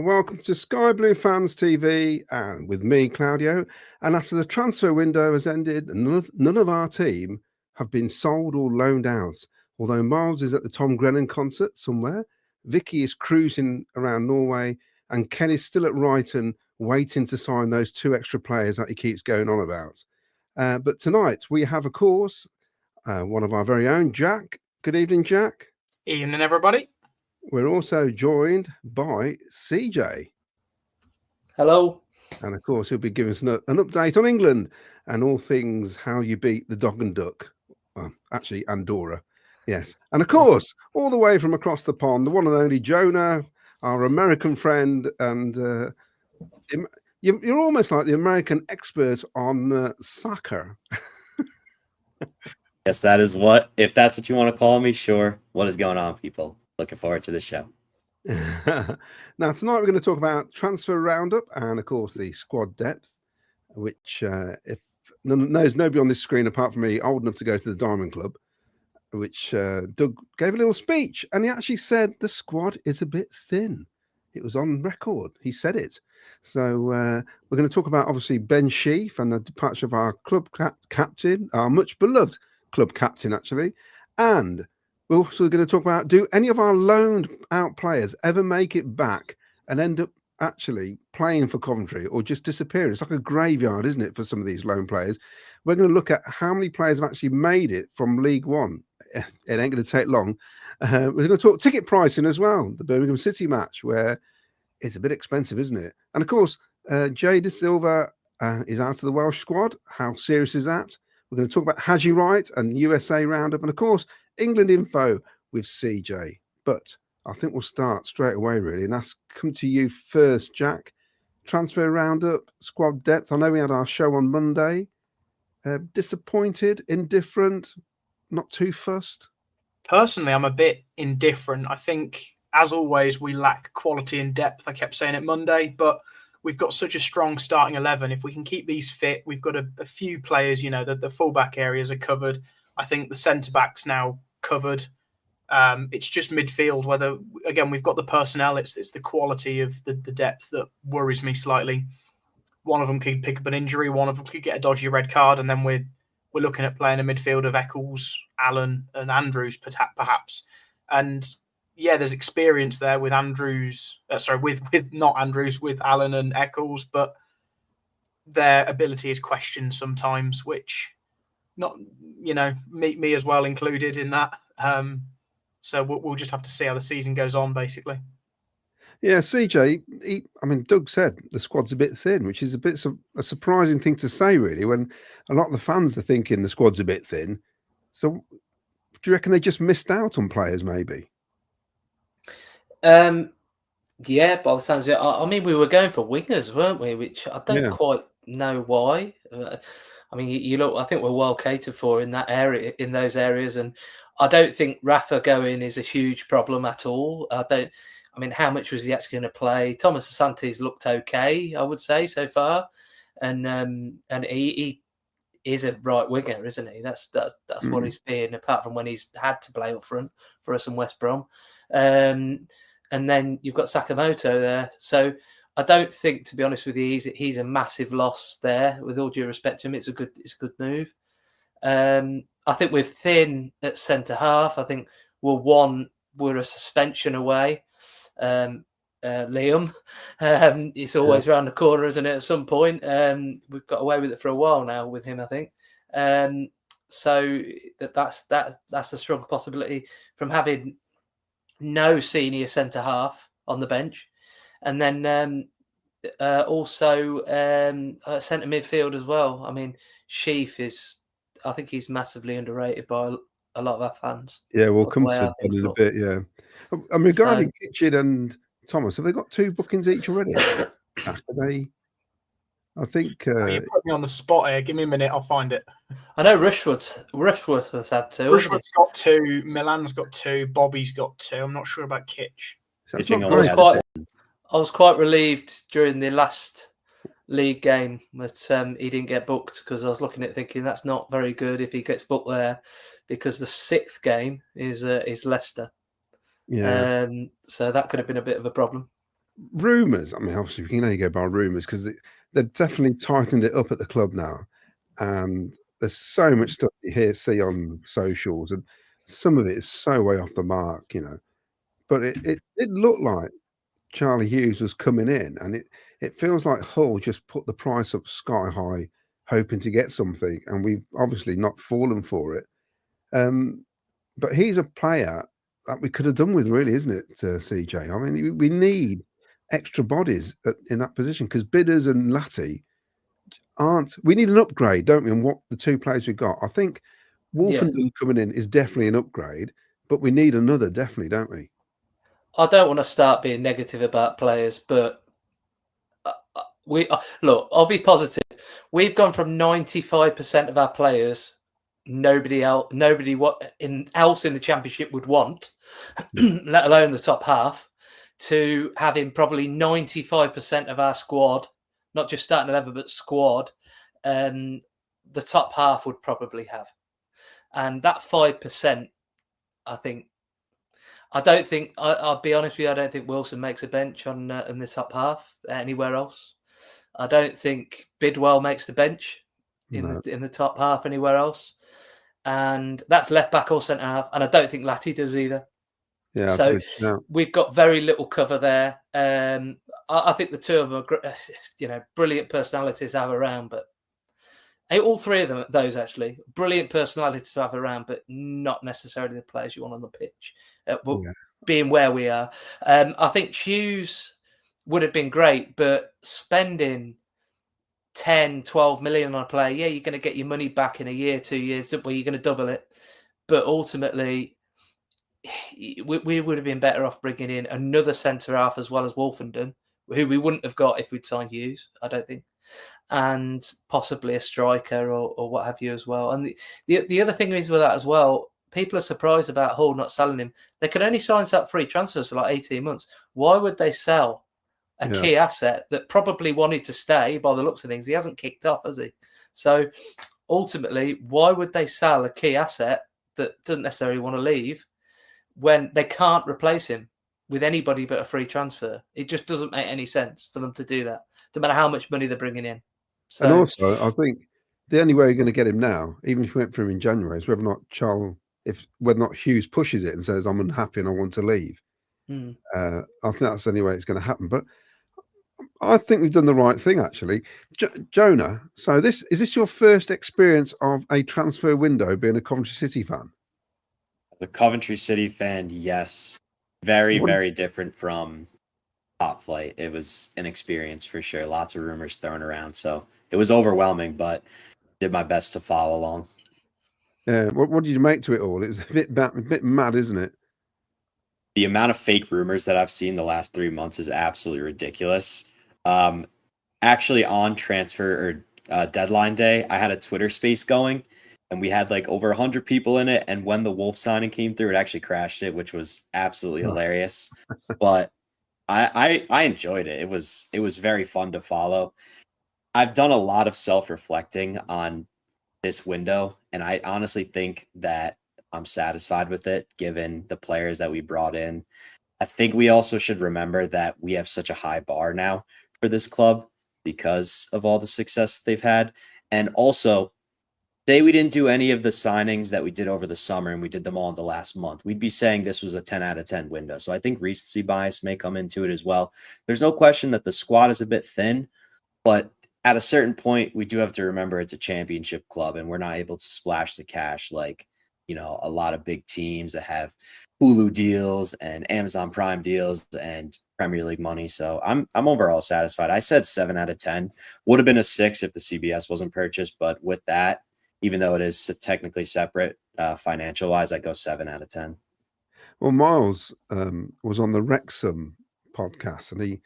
Welcome to Sky Blue Fans TV and with me, Claudio. And after the transfer window has ended, none of our team have been sold or loaned out. Although Miles is at the Tom Grennan concert somewhere, Vicky is cruising around Norway, and Ken is still at Brighton waiting to sign those 2 extra players that he keeps going on about. But tonight we have, of course, one of our very own, Jack. Good evening, Jack. Evening, everybody. We're also joined by CJ. Hello. And of course, he'll be giving us an update on England and all things how you beat the dog and duck. Well, actually, Andorra. Yes. And of course, all the way from across the pond, the one and only Jonah, our American friend. And you're almost like the American expert on soccer. Yes, that is what, if that's what you want to call me, sure. What is going on, people? Looking forward to the show. Now, tonight we're going to talk about transfer roundup and, of course, the squad depth, which, if there's nobody on this screen apart from me old enough to go to the Diamond Club, which Doug gave a little speech, and he actually said the squad is a bit thin. It was on record. He said it. So we're going to talk about, obviously, Ben Sheaf and the departure of our club captain, our much beloved club captain, actually, and we're also going to talk about, do any of our loaned out players ever make it back and end up actually playing for Coventry or just disappearing? It's like a graveyard, isn't it, for some of these loan players? We're going to look at how many players have actually made it from League One. It ain't going to take long. We're going to talk ticket pricing as well, the Birmingham City match, where it's a bit expensive, isn't it? And of course, Jay De Silva is out of the Welsh squad. How serious is that? We're going to talk about Haji Wright and USA Roundup, and of course, England info with CJ. But I think we'll start straight away, really, and come to you first, Jack. Transfer roundup, squad depth. I know we had our show on Monday. Disappointed, indifferent, not too fussed? Personally, I'm a bit indifferent. I think, as always, we lack quality and depth. I kept saying it Monday, but we've got such a strong starting 11. If we can keep these fit, we've got a few players, the fullback areas are covered. I think the centre-back's now covered. It's just midfield, whether, again, we've got the personnel. It's the quality of the depth that worries me slightly. One of them could pick up an injury. One of them could get a dodgy red card. And then we're looking at playing a midfield of Eccles, Allen and Andrews, perhaps. And, yeah, there's experience there with Andrews. Not Andrews, with Allen and Eccles. But their ability is questioned sometimes, which... not, me as well included in that. So we'll just have to see how the season goes on, basically. Yeah, CJ, Doug said the squad's a bit thin, which is a surprising thing to say, really, when a lot of the fans are thinking the squad's a bit thin. So do you reckon they just missed out on players, maybe? Yeah, by the sounds of it. We were going for wingers, weren't we? Which I don't quite know why. You look. I think we're well catered for in that area, in those areas, and I don't think Rafa going is a huge problem at all. How much was he actually going to play? Thomas Asante's looked okay, I would say, so far, and he is a right winger, isn't he? That's what he's been, apart from when he's had to play up front for us in West Brom. And then you've got Sakamoto there, so. I don't think, to be honest with you, he's a massive loss there. With all due respect to him, it's a good move. I think we're thin at centre half. I think we're a suspension away. Liam, it's always around the corner, isn't it? At some point, we've got away with it for a while now with him, I think. So that's a strong possibility from having no senior centre half on the bench. And then also centre midfield as well. Sheaf I think he's massively underrated by a lot of our fans. Yeah, we'll come to that in a bit, yeah. Regarding Kitchen and Thomas, have they got 2 bookings each already? I think... you put me on the spot here. Give me a minute, I'll find it. I know Rushworth has had 2. Rushworth's got 2, Milan's got 2, Bobby's got 2. I'm not sure about Kitch. I was quite relieved during the last league game that he didn't get booked, because I was looking at thinking that's not very good if he gets booked there, because the 6th game is Leicester. Yeah. So that could have been a bit of a problem. rumours. I mean, obviously, you know, you go by rumours because they've definitely tightened it up at the club now, and there's so much stuff you see on socials, and some of it is so way off the mark, you know. But it looked like Charlie Hughes was coming in, and it feels like Hull just put the price up sky high, hoping to get something, and we've obviously not fallen for it. But he's a player that we could have done with, really, isn't it, CJ? I mean, we need extra bodies in that position because Bidders and Latty aren't. We need an upgrade, don't we? On what the two players we've got. I think Wolfenden coming in is definitely an upgrade, but we need another, definitely, don't we? I don't want to start being negative about players, but look, I'll be positive. We've gone from 95% of our players nobody else in the championship would want, let alone the top half, to having probably 95% of our squad, not just starting 11 but squad, the top half would probably have. And that 5%, I'll be honest with you, I don't think Wilson makes a bench in the top half anywhere else. I don't think Bidwell makes the bench in the top half anywhere else. And that's left back or centre half. And I don't think Latty does either. Yeah. So we've got very little cover there. I think the two of them are, brilliant personalities to have around, but all three of them, those actually, brilliant personalities to have around, but not necessarily the players you want on the pitch. Being where we are, I think Hughes would have been great, but spending 10, 12 million on a player, you're going to get your money back in a year, 2 years, where you're going to double it. But ultimately, we would have been better off bringing in another centre half as well as Wolfenden, who we wouldn't have got if we'd signed Hughes, I don't think, and possibly a striker or what have you as well. And the other thing is with that as well, people are surprised about Hull not selling him. They could only sign up free transfers for like 18 months. Why would they sell a key asset that probably wanted to stay by the looks of things? He hasn't kicked off, has he? So ultimately, why would they sell a key asset that doesn't necessarily want to leave when they can't replace him with anybody but a free transfer? It just doesn't make any sense for them to do that, no matter how much money they're bringing in. So, and also, I think the only way you're going to get him now, even if we went for him in January, is whether or not Hughes pushes it and says, I'm unhappy and I want to leave. I think that's the only way it's going to happen. But I think we've done the right thing, actually. Jonah, so is this your first experience of a transfer window being a Coventry City fan? The Coventry City fan, yes. Very, very different from Top Flight. It was an experience for sure. Lots of rumors thrown around. So it was overwhelming, but did my best to follow along. Yeah. What did you make to it all? It's a bit mad, isn't it? The amount of fake rumors that I've seen the last 3 months is absolutely ridiculous. Actually, on transfer or deadline day, I had a Twitter space going, and we had like over 100 people in it. And when the Wolf signing came through, it actually crashed it, which was absolutely hilarious. But I enjoyed it. It was very fun to follow. I've done a lot of self-reflecting on this window, and I honestly think that I'm satisfied with it, given the players that we brought in. I think we also should remember that we have such a high bar now for this club because of all the success that they've had. And also, say we didn't do any of the signings that we did over the summer and we did them all in the last month, we'd be saying this was a 10 out of 10 window. So I think recency bias may come into it as well. There's no question that the squad is a bit thin, but at a certain point, we do have to remember it's a championship club and we're not able to splash the cash like, a lot of big teams that have Hulu deals and Amazon Prime deals and Premier League money. So I'm overall satisfied. I said 7 out of 10. Would have been a 6 if the CBS wasn't purchased, but with that, even though it is technically separate financial wise, I go 7 out of 10. Well, Miles was on the Wrexham podcast, and he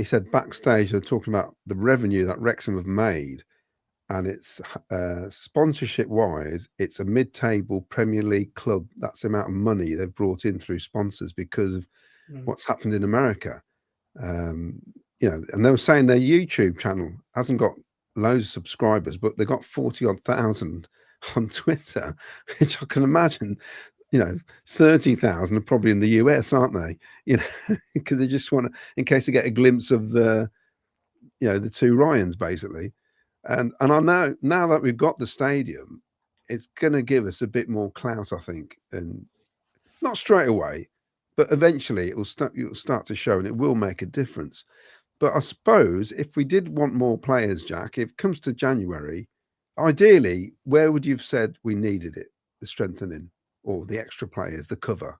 said backstage they're talking about the revenue that Wrexham have made, and it's sponsorship wise, it's a mid-table Premier League club. That's the amount of money they've brought in through sponsors because of what's happened in America. And they were saying their YouTube channel hasn't got loads of subscribers, but they got 40,000 on Twitter, which I can imagine 30,000 are probably in the US, aren't they? Because they just want to, in case they get a glimpse of the two Ryans, basically. And I know now that we've got the stadium, it's going to give us a bit more clout, I think, and not straight away, but eventually it'll start to show, and it will make a difference. But I suppose if we did want more players, Jack, if it comes to January, ideally, where would you have said we needed it, the strengthening or the extra players, the cover?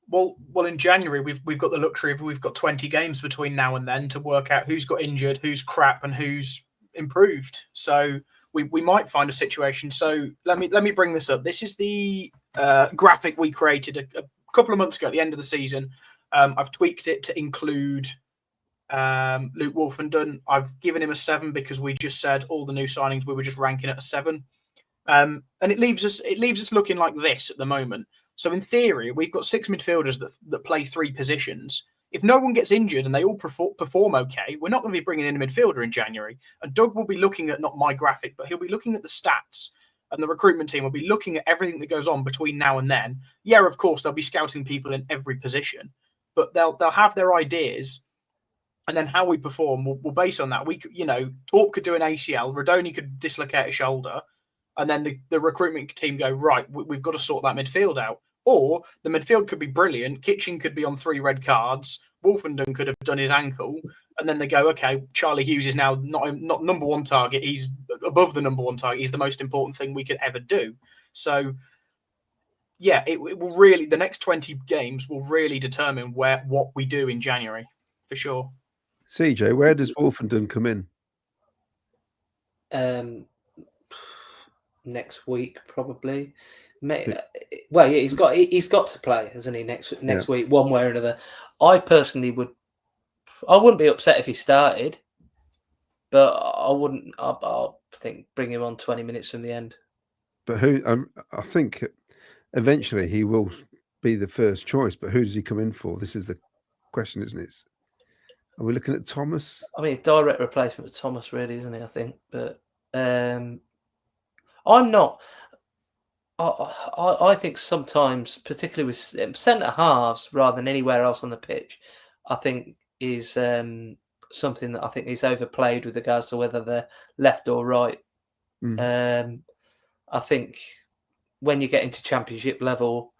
Well, in January we've got the luxury of we've got 20 games between now and then to work out who's got injured, who's crap, and who's improved. So we might find a situation. So let me bring this up. This is the graphic we created a couple of months ago at the end of the season. I've tweaked it to include Luke Wolfenden. I've given him a 7 because we just said all the new signings we were just ranking at a 7, and it leaves us looking like this at the moment. So in theory, we've got 6 midfielders that play 3 positions. If no one gets injured and they all perform okay, we're not going to be bringing in a midfielder in January. And Doug will be looking at not my graphic, but he'll be looking at the stats, and the recruitment team will be looking at everything that goes on between now and then. Yeah, of course, they'll be scouting people in every position, but they'll have their ideas. And then how we perform will base on that. Torp could do an ACL, Radoni could dislocate a shoulder, and then the recruitment team go, right, we've got to sort that midfield out. Or the midfield could be brilliant. Kitchen could be on 3 red cards. Wolfenden could have done his ankle. And then they go, okay, Charlie Hughes is now not number 1 target. He's above the number 1 target. He's the most important thing we could ever do. So, yeah, it will really, the next 20 games will really determine what we do in January, for sure. CJ, where does Wolfenden come in? Next week, probably. Well, yeah, he's got to play, hasn't he? Next week, one way or another. I personally wouldn't be upset if he started, but I wouldn't. I think bring him on 20 minutes from the end. But I think eventually he will be the first choice. But who does he come in for? This is the question, isn't it? Are we looking at Thomas? I mean, it's direct replacement of Thomas, really, isn't it? I think, but I'm not. I think sometimes, particularly with centre halves rather than anywhere else on the pitch, I think is something that I think is overplayed with regards to whether they're left or right. I think when you get into Championship level,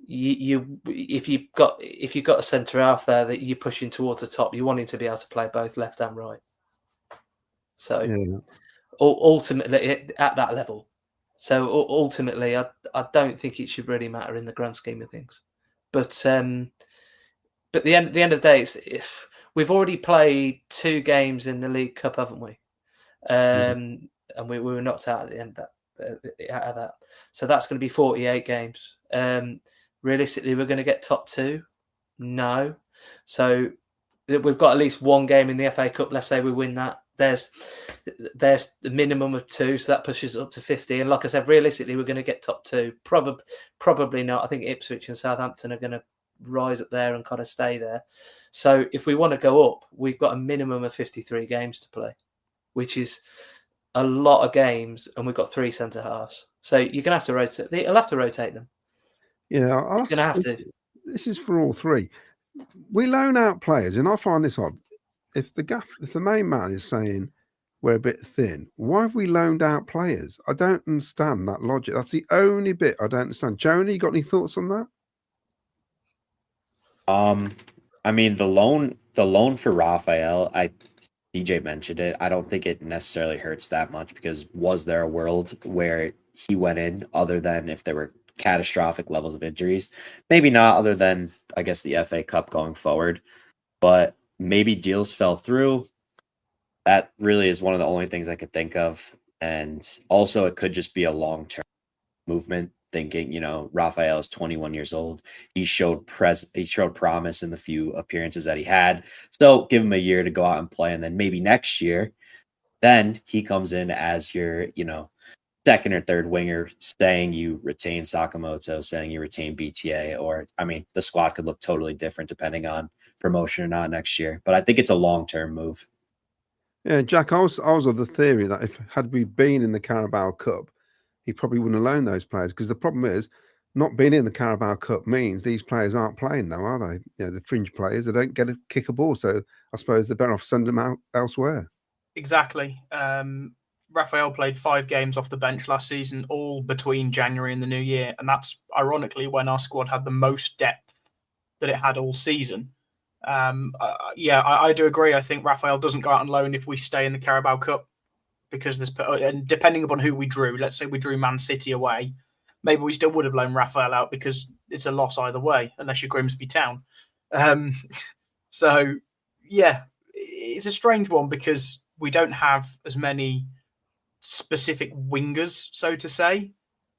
if you've got a centre half there that you're pushing towards the top, you want him to be able to play both left and right. So ultimately at that level. So ultimately, I don't think it should really matter in the grand scheme of things. But the end of the day, we've already played 2 games in the League Cup, haven't we? And we were knocked out at the end of that. So that's going to be 48 games. Realistically, we're going to get top 2? No. So we've got at least 1 game in the FA Cup. Let's say we win that. There's the minimum of 2, so that pushes up to 50. And like I said, realistically, we're going to get top 2. Probably not. I think Ipswich and Southampton are going to rise up there and kind of stay there. So if we want to go up, we've got a minimum of 53 games to play, which is a lot of games, and we've got 3 centre halves. So you're going to have to rotate. You'll have to rotate them. Yeah, it's going to have to. This is for all 3. We loan out players, and I find this odd. If the main man is saying we're a bit thin, why have we loaned out players? I don't understand that logic. That's the only bit I don't understand. Joni, you got any thoughts on that? I mean, the loan for Raphael, DJ mentioned it. I don't think it necessarily hurts that much, because was there a world where he went in other than if there were catastrophic levels of injuries? Maybe not, other than, I guess, the FA Cup going forward. But maybe deals fell through. That really is one of the only things I could think of. And also, it could just be a long-term movement, thinking, Raphael is 21 years old. He showed promise in the few appearances that he had. So give him a year to go out and play. And then maybe next year, then he comes in as your, second or third winger, saying you retain Sakamoto, saying you retain BTA, or, the squad could look totally different depending on promotion or not next year. But I think it's a long-term move. Yeah, Jack, I was of the theory that had we been in the Carabao Cup, he probably wouldn't have loaned those players, because the problem is not being in the Carabao Cup means these players aren't playing now, are they? The fringe players, they don't get to kick a ball. So I suppose they're better off sending them out elsewhere. Exactly. Raphael played 5 games off the bench last season, all between January and the new year. And that's ironically when our squad had the most depth that it had all season. I do agree. I think Raphael doesn't go out on loan if we stay in the Carabao Cup, because and depending upon who we drew, let's say we drew Man City away, maybe we still would have loaned Raphael out because it's a loss either way, unless you're Grimsby Town. So, yeah, it's a strange one because we don't have as many specific wingers, so to say,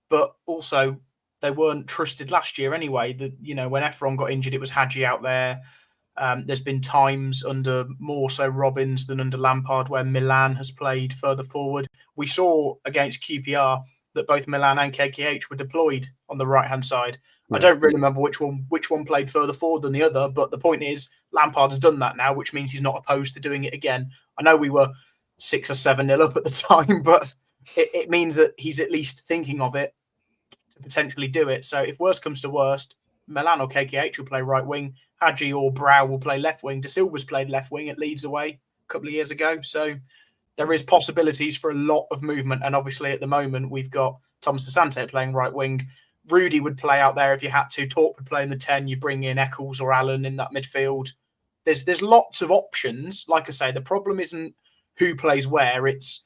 but also they weren't trusted last year anyway. When Efron got injured, it was Hadji out there. There's been times under more so Robbins than under Lampard where Milan has played further forward. We saw against QPR that both Milan and KKH were deployed on the right-hand side. I don't really remember which one played further forward than the other, but the point is Lampard's done that now, which means he's not opposed to doing it again. I know we were 6 or 7-0 up at the time, but it means that he's at least thinking of it to potentially do it. So if worst comes to worst, Milan or KKH will play right wing, Hadji or Brow will play left wing. De Silva's played left wing at Leeds away a couple of years ago. So there is possibilities for a lot of movement. And obviously at the moment, we've got Thomas Asante playing right wing. Rudy would play out there if you had to. Torp would play in the 10. You bring in Eccles or Allen in that midfield. There's lots of options. Like I say, the problem isn't who plays where. It's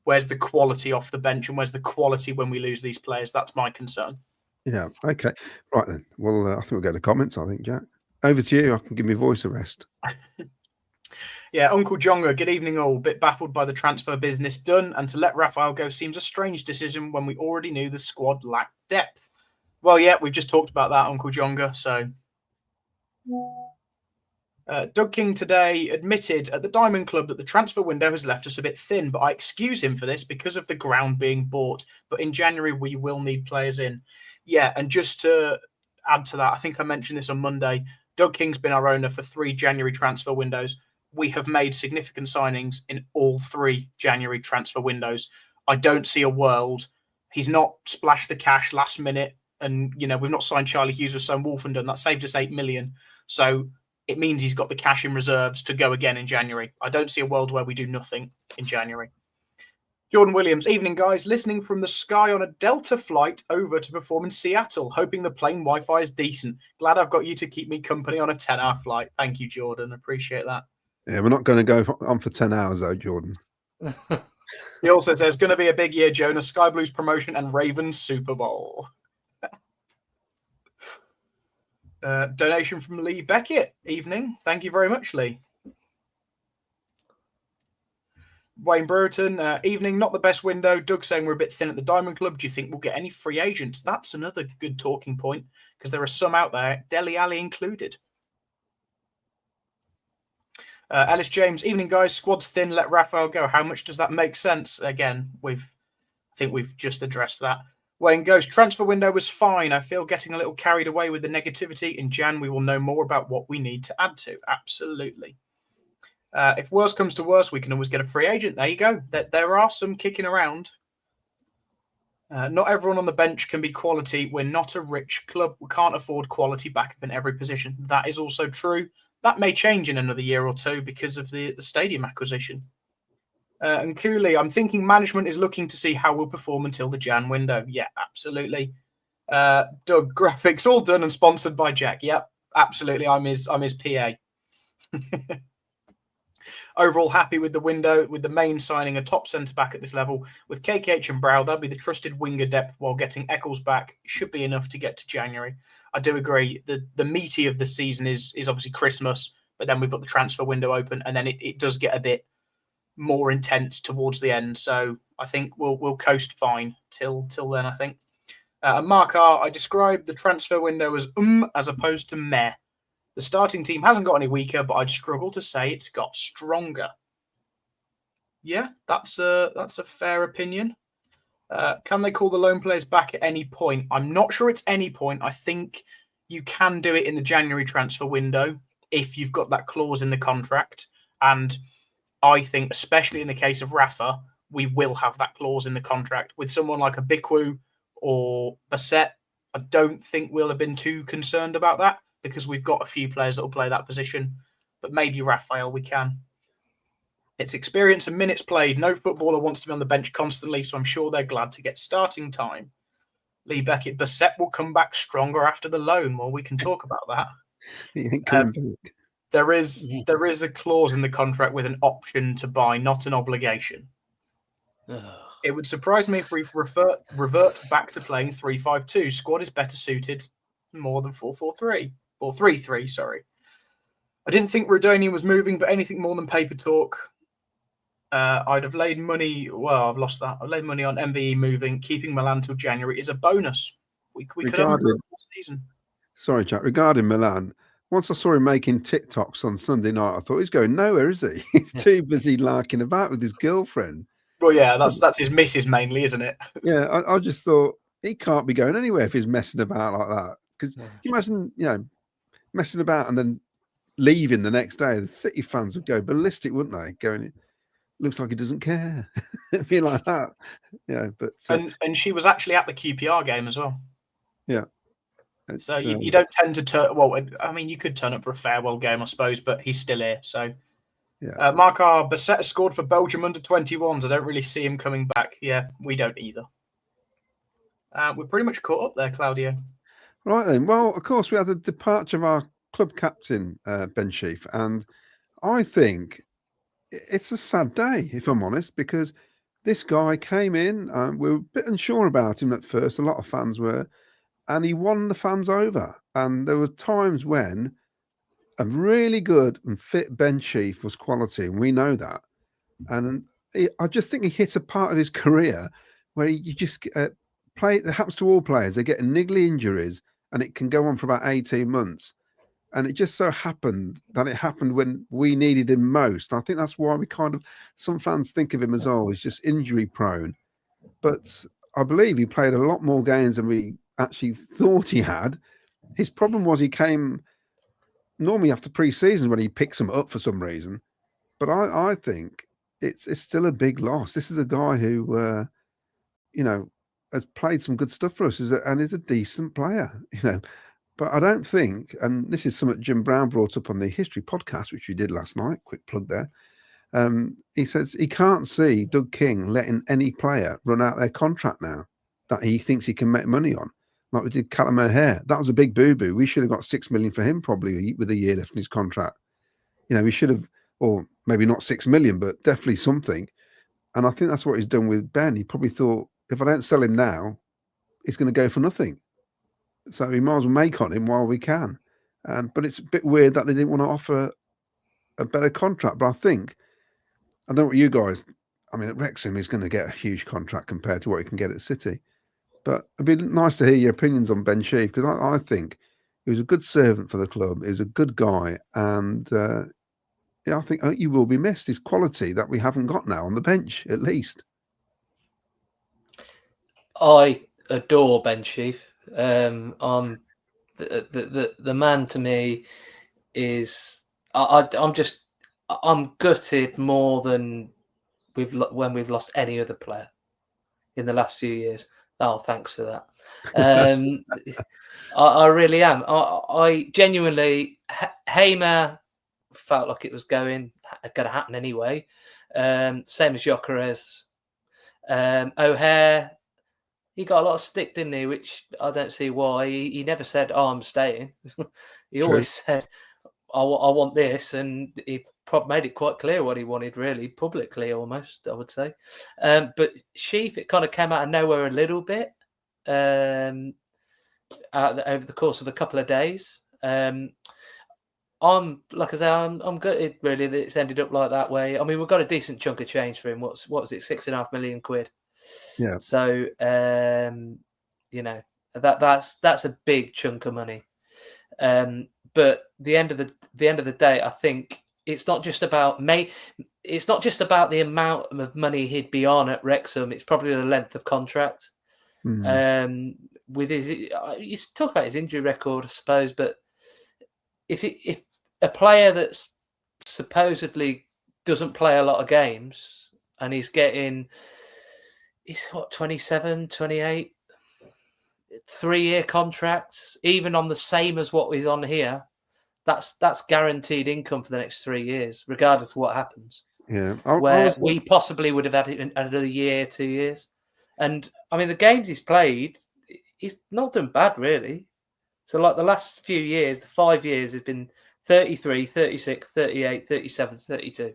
where's the quality off the bench and where's the quality when we lose these players. That's my concern. Yeah. Okay. Right then. Well, I think we'll go to comments, I think, Jack. Over to you. I can give me voice a rest. Yeah, Uncle Jonga, good evening all. Bit baffled by the transfer business done, and to let Raphael go seems a strange decision when we already knew the squad lacked depth. Well, yeah, we've just talked about that, Uncle Jonga, so... Doug King today admitted at the Diamond Club that the transfer window has left us a bit thin, but I excuse him for this because of the ground being bought. But in January, we will need players in. Yeah, and just to add to that, I think I mentioned this on Monday, Doug King's been our owner for 3 January transfer windows. We have made significant signings in all 3 January transfer windows. I don't see a world. He's not splashed the cash last minute. And, we've not signed Charlie Hughes with Sam Wolfenden. That saved us 8 million. So it means he's got the cash in reserves to go again in January. I don't see a world where we do nothing in January. Jordan Williams, evening guys, listening from the sky on a Delta flight over to perform in Seattle, hoping the plane Wi-Fi is decent. Glad I've got you to keep me company on a 10-hour flight. Thank you, Jordan. Appreciate that. Yeah, we're not going to go on for 10 hours though, Jordan. He also says, going to be a big year, Jonah. Sky Blues promotion and Ravens Super Bowl. Donation from Lee Beckett. Evening. Thank you very much, Lee. Wayne Brereton. Evening. Not the best window. Doug saying we're a bit thin at the Diamond Club. Do you think we'll get any free agents? That's another good talking point because there are some out there, Dele Alli included. Ellis James. Evening, guys. Squad's thin. Let Raphael go. How much does that make sense? Again, I think we've just addressed that. Wayne Ghost, transfer window was fine. I feel getting a little carried away with the negativity. In Jan, we will know more about what we need to add to. Absolutely. If worse comes to worse, we can always get a free agent. There you go. There are some kicking around. Not everyone on the bench can be quality. We're not a rich club. We can't afford quality backup in every position. That is also true. That may change in another year or two because of the stadium acquisition. And Cooley, I'm thinking management is looking to see how we'll perform until the Jan window. Yeah, absolutely. Doug, graphics all done and sponsored by Jack. Yep, absolutely. I'm his PA. Overall, happy with the window, with the main signing a top centre-back at this level. With KKH and Brow, that'll be the trusted winger depth while getting Eccles back. Should be enough to get to January. I do agree. The meaty of the season is obviously Christmas, but then we've got the transfer window open, and then it does get a bit more intense towards the end. So I think we'll coast fine till then, I think. Mark R, I described the transfer window as opposed to meh. The starting team hasn't got any weaker, but I'd struggle to say it's got stronger. Yeah, that's a fair opinion. Can they call the loan players back at any point? I'm not sure it's any point. I think you can do it in the January transfer window if you've got that clause in the contract. And I think, especially in the case of Rafa, we will have that clause in the contract. With someone like a Bikwu or Bassett, I don't think we'll have been too concerned about that because we've got a few players that will play that position. But maybe Raphael, we can. It's experience and minutes played. No footballer wants to be on the bench constantly, so I'm sure they're glad to get starting time. Lee Beckett, Bassett will come back stronger after the loan. Well, we can talk about that. He ain't coming back. There is a clause in the contract with an option to buy, not an obligation. It would surprise me if we revert back to playing 3-5-2. Squad is better suited more than 4-4-3 or 3-3. Sorry, I didn't think Rodonian was moving, but anything more than paper talk. I'd have laid money. Well, I've lost that. I've laid money on MVE moving. Keeping Milan till January is a bonus. We could have a good season. Sorry, Jack. Regarding Milan, once I saw him making TikToks on Sunday night, I thought he's going nowhere, is he? He's too busy larking about with his girlfriend. Well, yeah, that's his missus mainly, isn't it? Yeah, I just thought he can't be going anywhere if he's messing about like that. Because can you imagine, messing about and then leaving the next day? The City fans would go ballistic, wouldn't they? Going, looks like he doesn't care. It'd be like that. Yeah, but and she was actually at the QPR game as well. Yeah. So you don't tend to turn. Well, I mean, you could turn up for a farewell game, I suppose, but he's still here. So, yeah. Mark R. Bassett scored for Belgium under 21s. I don't really see him coming back. Yeah, we don't either. We're pretty much caught up there, Claudio. Right then. Well, of course, we had the departure of our club captain, Ben Sheaf, and I think it's a sad day, if I'm honest, because this guy came in. We were a bit unsure about him at first. A lot of fans were. And he won the fans over. And there were times when a really good and fit Ben Sheaf was quality, and we know that. And I just think he hit a part of his career where you just play. It happens to all players. They get niggly injuries, and it can go on for about 18 months. And it just so happened that it happened when we needed him most. And I think that's why some fans think of him as, he's just injury prone. But I believe he played a lot more games than we actually thought he had. His problem was he came normally after pre-season when he picks them up for some reason. But I think it's still a big loss. This is a guy who, has played some good stuff for us and is a decent player, But I don't think, and this is something Jim Brown brought up on the History podcast, which we did last night, quick plug there. He says he can't see Doug King letting any player run out their contract now that he thinks he can make money on. Like we did Callum O'Hare. That was a big boo-boo. We should have got $6 million for him probably with a year left in his contract. We should have, or maybe not 6 million, but definitely something. And I think that's what he's done with Ben. He probably thought, if I don't sell him now, he's going to go for nothing. So we might as well make on him while we can. But it's a bit weird that they didn't want to offer a better contract. But I don't know what you guys, at Wrexham, he's going to get a huge contract compared to what he can get at City. But it'd be nice to hear your opinions on Ben Sheaf, because I think he was a good servant for the club. He was a good guy. And I think he will be missed. His quality that we haven't got now on the bench, at least. I adore Ben Sheaf. The man to me is I'm gutted more than when we've lost any other player in the last few years. Oh, thanks for that. I really am. I genuinely, Hamer felt like it was going to happen anyway. Same as Gyökeres. O'Hare, he got a lot of stick, didn't he? Which I don't see why. He never said, I'm staying. He always said, I want this. And he made it quite clear what he wanted, really, publicly almost, I would say. But Sheaf, it kind of came out of nowhere a little bit over the course of a couple of days. I'm gutted, really, that it's ended up like that way. I mean, we've got a decent chunk of change for him. What was it, £6.5 million? Yeah. So, that's a big chunk of money. But the end of the day, I think it's not just about the amount of money he'd be on at Wrexham. It's probably the length of contract. With you talk about his injury record, I suppose, but if a player that's supposedly doesn't play a lot of games and he's 27, 28, 3-year contracts, even on the same as what is on here, that's guaranteed income for the next 3 years, regardless of what happens. Yeah, we possibly would have had it in another year, 2 years. And I mean, the games he's played, he's not done bad, really. So, like the last few years, the 5 years has been 33, 36, 38, 37, 32.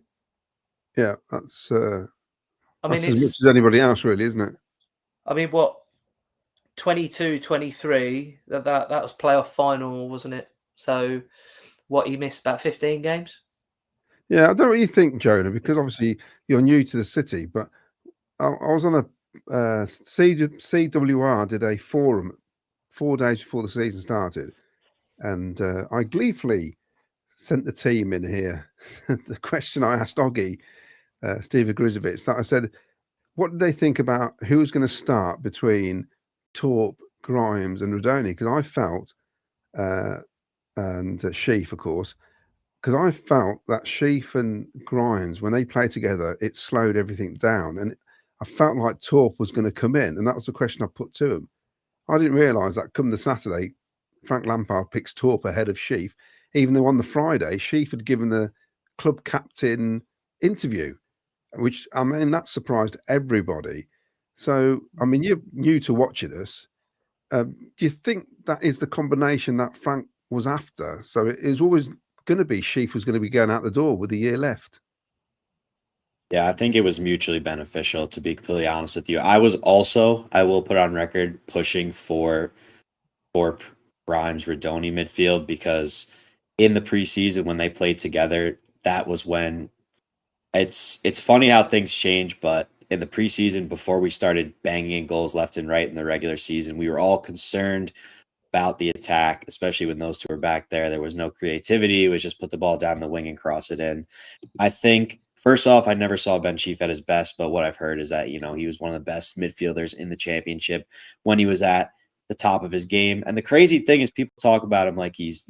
Yeah, that's I mean, as much as anybody else, really, isn't it? I mean, what, 22, 23, that was playoff final, wasn't it? So, what, he missed about 15 games? Yeah, I don't know what you think, Jonah, because obviously you're new to the city, but I was on a CWR did a forum 4 days before the season started, and I gleefully sent the team in here the question I asked Oggy, Steve Grizovic, that I said, what did they think about who's going to start between Torp, Grimes, and Rodoni? Because I felt, and Sheaf, of course, because I felt that Sheaf and Grimes, when they play together, it slowed everything down. And I felt like Torp was going to come in. And that was the question I put to him. I didn't realise that come the Saturday, Frank Lampard picks Torp ahead of Sheaf, even though on the Friday, Sheaf had given the club captain interview, which, I mean, that surprised everybody. So, I mean, you're new to watching this. Do you think that is the combination that Frank was after? So it is always going to be Sheaf was going to be going out the door with a year left. Yeah, I think it was mutually beneficial, to be completely honest with you. I was also, I will put on record, pushing for Thorpe, Grimes, Rodoni midfield, because in the preseason when they played together, that was when it's funny how things change, but in the preseason, before we started banging in goals left and right in the regular season, we were all concerned about the attack, especially when those two were back there. There was no creativity. It was just put the ball down the wing and cross it in. I think, first off, I never saw Ben Sheaf at his best, but what I've heard is that, he was one of the best midfielders in the championship when he was at the top of his game. And the crazy thing is people talk about him like he's,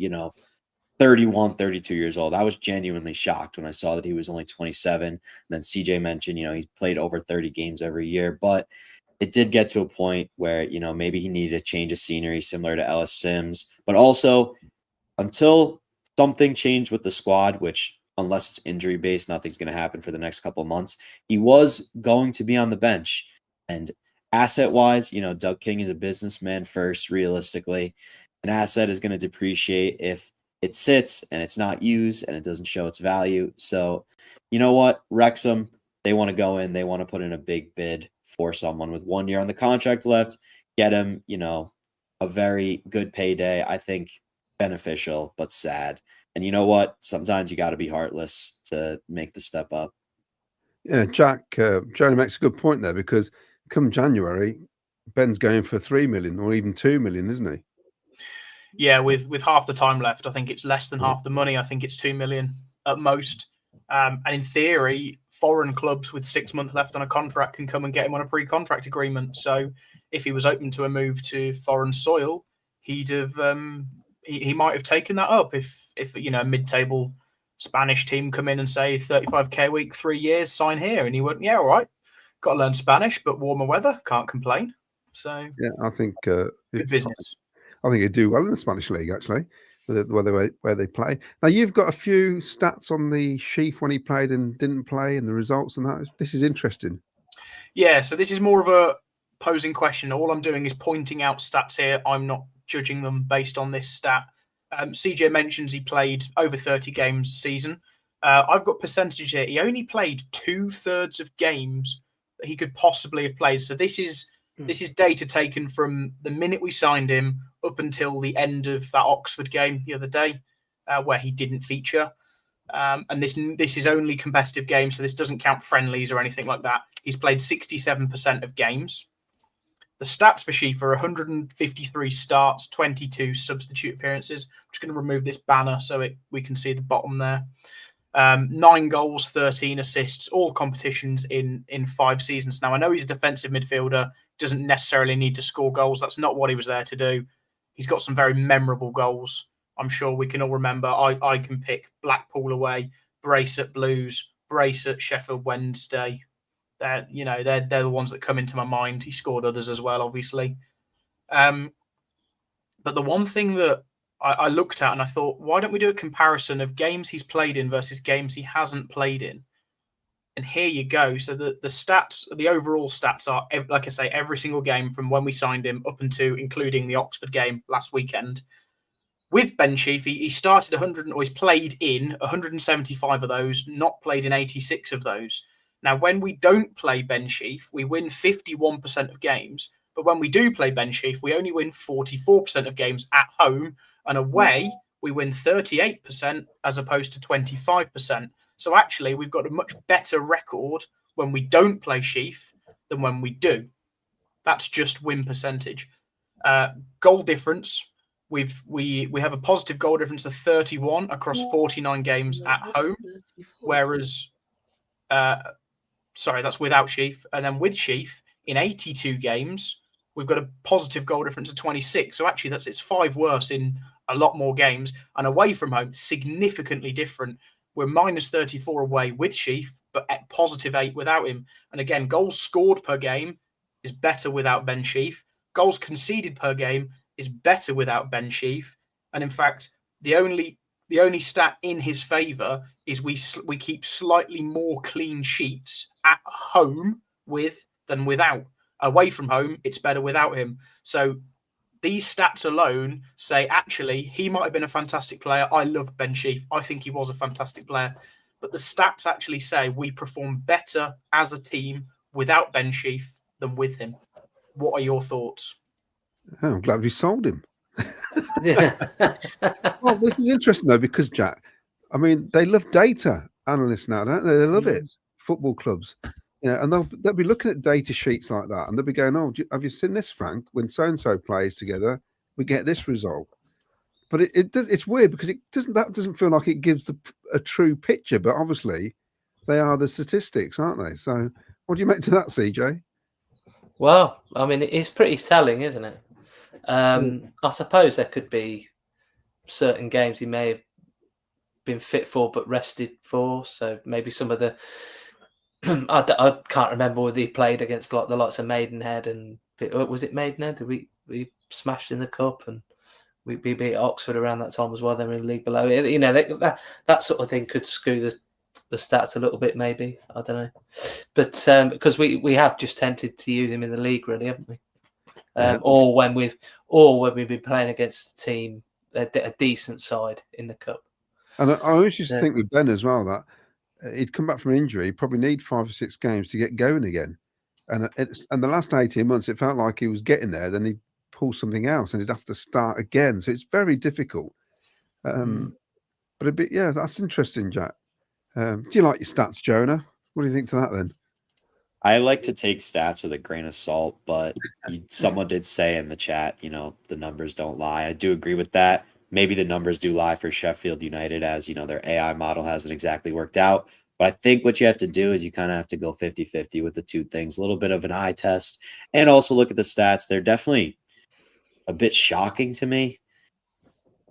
31, 32 years old. I was genuinely shocked when I saw that he was only 27. And then CJ mentioned, he's played over 30 games every year, but it did get to a point where, maybe he needed a change of scenery similar to Ellis Sims, but also until something changed with the squad, which unless it's injury based, nothing's going to happen for the next couple of months. He was going to be on the bench, and asset wise, Doug King is a businessman first. Realistically, an asset is going to depreciate if it sits and it's not used and it doesn't show its value. So, you know what? Wrexham, they want to go in, they want to put in a big bid for someone with 1 year on the contract left, get him, a very good payday. I think beneficial, but sad. And you know what? Sometimes you got to be heartless to make the step up. Yeah, Jack, Jonah makes a good point there, because come January, Ben's going for 3 million or even 2 million, isn't he? Yeah, with half the time left, I think it's less than half the money. I think it's 2 million at most. And in theory, foreign clubs with 6 months left on a contract can come and get him on a pre-contract agreement. So if he was open to a move to foreign soil, he'd have he might have taken that up if a mid-table Spanish team come in and say 35k a week, 3 years, sign here, and he went, yeah, all right, got to learn Spanish, but warmer weather, can't complain. So yeah, I think good business. I think he'd do well in the Spanish league, actually, where they play. Now, you've got a few stats on the Sheaf when he played and didn't play, and the results and that. This is interesting. Yeah, so this is more of a posing question. All I'm doing is pointing out stats here. I'm not judging them based on this stat. CJ mentions he played over 30 games a season. I've got percentage here. He only played 2/3 of games that he could possibly have played. So this is data taken from the minute we signed him up until the end of that Oxford game the other day, where he didn't feature. And this is only competitive games, so this doesn't count friendlies or anything like that. He's played 67% of games. The stats for Sheaf are 153 starts, 22 substitute appearances. I'm just going to remove this banner so we can see the bottom there. 9 goals, 13 assists, all competitions in 5 seasons. Now, I know he's a defensive midfielder, doesn't necessarily need to score goals. That's not what he was there to do. He's got some very memorable goals. I'm sure we can all remember. I can pick Blackpool away, brace at Blues, brace at Sheffield Wednesday. They're the ones that come into my mind. He scored others as well, obviously. But the one thing that I looked at and I thought, why don't we do a comparison of games he's played in versus games he hasn't played in? And here you go. So the stats, the overall stats are, like I say, every single game from when we signed him up until including the Oxford game last weekend. With Ben Sheaf, he started 100, or he's played in 175 of those, not played in 86 of those. Now, when we don't play Ben Sheaf, we win 51% of games. But when we do play Ben Sheaf, we only win 44% of games at home, and away we win 38% as opposed to 25%. So actually, we've got a much better record when we don't play Sheaf than when we do. That's just win percentage. Goal difference. We have a positive goal difference of 31 across 49 games at home, whereas that's without Sheaf, and then with Sheaf in 82 games we've got a positive goal difference of 26. So actually it's 5 worse in a lot more games, and away from home significantly different. We're minus 34 away with Sheaf, but at positive 8 without him. And again, goals scored per game is better without Ben Sheaf. Goals conceded per game is better without Ben Sheaf. And in fact, the only stat in his favour is we keep slightly more clean sheets at home with than without. Away from home, it's better without him. So these stats alone say, actually, he might have been a fantastic player. I love Ben Sheaf. I think he was a fantastic player. But the stats actually say we perform better as a team without Ben Sheaf than with him. What are your thoughts? Oh, I'm glad we sold him. Yeah. Well, this is interesting, though, because, Jack, I mean, they love data analysts now, don't they? They love it. Football clubs. Yeah, and they'll be looking at data sheets like that, and they'll be going, "Oh, have you seen this, Frank? When so and so plays together, we get this result." But it's weird because that doesn't feel like it gives a true picture. But obviously, they are the statistics, aren't they? So, what do you make to that, CJ? Well, I mean, it's pretty telling, isn't it? I suppose there could be certain games he may have been fit for but rested for. So maybe some of the I can't remember whether he played against like the likes of Maidenhead, and was it Maidenhead? We smashed in the cup, and we beat Oxford around that time as well. They were in the league below. You know, that sort of thing could skew the stats a little bit, maybe. I don't know, but because we have just tended to use him in the league, really, haven't we? Or when we've been playing against a team, a decent side in the cup. And I always used to think with Ben as well that he'd come back from injury, he'd probably need 5 or 6 games to get going again. And the last 18 months, it felt like he was getting there. Then he'd pull something else and he'd have to start again. So it's very difficult. But that's interesting, Jack. Do you like your stats, Jonah? What do you think to that then? I like to take stats with a grain of salt, but someone did say in the chat, the numbers don't lie. I do agree with that. Maybe the numbers do lie for Sheffield United, as their AI model hasn't exactly worked out. But I think what you have to do is you kind of have to go 50-50 with the two things, a little bit of an eye test, and also look at the stats. They're definitely a bit shocking to me.